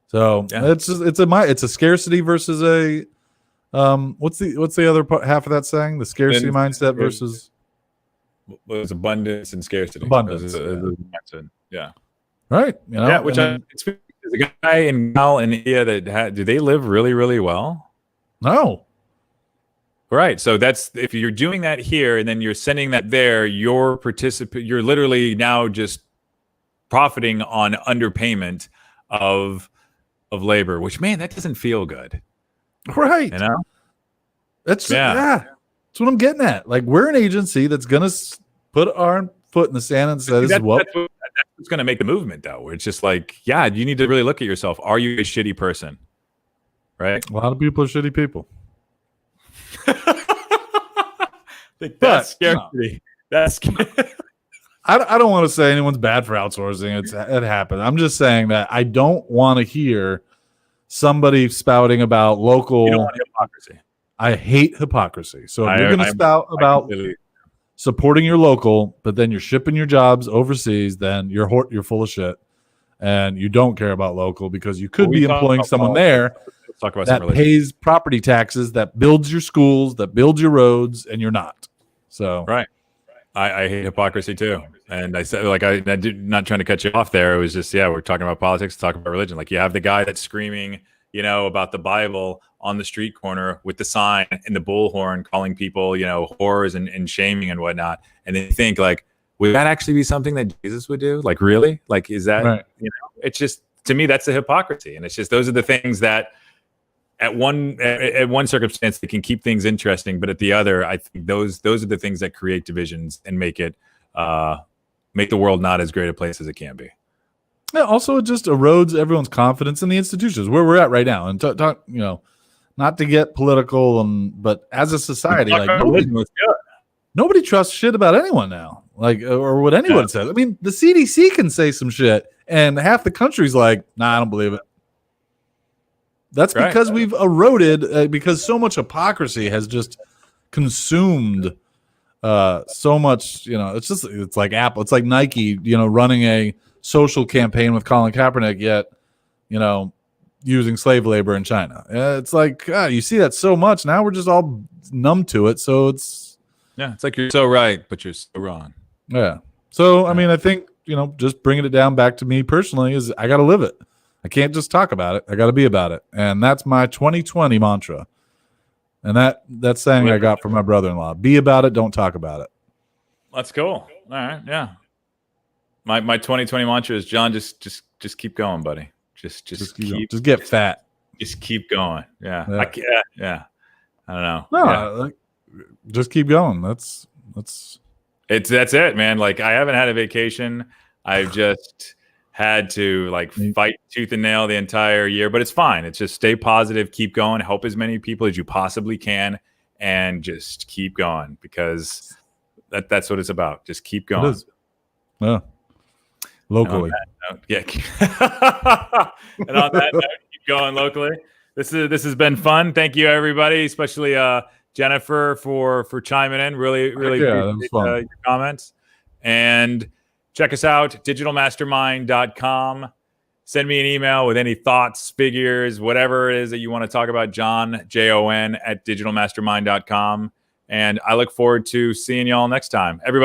So it's a scarcity versus a what's the other half of that saying? The scarcity mindset versus was abundance and scarcity. Abundance, yeah. Right. Which it's the guy in India that do they live really, really well? No. Right. So that's, if you're doing that here and then you're sending that there, you're literally now just profiting on underpayment of labor, which, man, that doesn't feel good. Right. That's that's what I'm getting at. Like, we're an agency that's going to put our foot in the sand and say, that's what's going to make the movement, though. Where it's just like, you need to really look at yourself. Are you a shitty person? Right. A lot of people are shitty people. That's scarcity. That's I don't want to say anyone's bad for outsourcing. It happened. I'm just saying that I don't want to hear somebody spouting about local. You don't want hypocrisy. I hate hypocrisy. So if you're going to spout about supporting your local, but then you're shipping your jobs overseas, then you're full of shit, and you don't care about local, because you could be employing someone there that pays property taxes, that builds your schools, that builds your roads, and you're not. So right. I hate hypocrisy too. And I said, like, not trying to cut you off there. It was just, we're talking about politics, talking about religion. Like, you have the guy that's screaming, about the Bible on the street corner with the sign and the bullhorn, calling people, whores and shaming and whatnot. And then you think, like, would that actually be something that Jesus would do? Like, really? Like, is that, right. It's just, to me, that's the hypocrisy. And it's just, those are the things that at one circumstance, they can keep things interesting, but at the other, I think those are the things that create divisions and make it make the world not as great a place as it can be. Yeah. Also, it just erodes everyone's confidence in the institutions where we're at right now. And talk, not to get political, but as a society, like, nobody trusts shit about anyone now, like, or what anyone says. I mean, the CDC can say some shit, and half the country's like, nah, I don't believe it. That's because we've eroded, because so much hypocrisy has just consumed so much. It's like Apple, it's like Nike, running a social campaign with Colin Kaepernick, yet, using slave labor in China. It's like, you see that so much. Now we're just all numb to it. So it's like, you're so right, but you're so wrong. Yeah. So, I mean, I think, just bringing it down back to me personally is I got to live it. I can't just talk about it. I got to be about it. And that's my 2020 mantra. And that's saying I got from my brother-in-law. Be about it. Don't talk about it. That's cool. All right. Yeah. My 2020 mantra is, John, just keep going, buddy. Just get fat. Just keep going. Yeah. Yeah. I don't know. No, Yeah. like, just keep going. That's it, man. Like I haven't had a vacation. I've just had to like fight tooth and nail the entire year, but it's fine. It's just stay positive, keep going, help as many people as you possibly can, and just keep going because that's what it's about. Just keep going. It is. Yeah. Locally. Yeah. And on that note, keep going locally. This has been fun. Thank you, everybody, especially Jennifer for chiming in. Really appreciate your comments. And check us out, digitalmastermind.com. Send me an email with any thoughts, figures, whatever it is that you want to talk about, Jon, Jon, at digitalmastermind.com. And I look forward to seeing y'all next time. Everybody.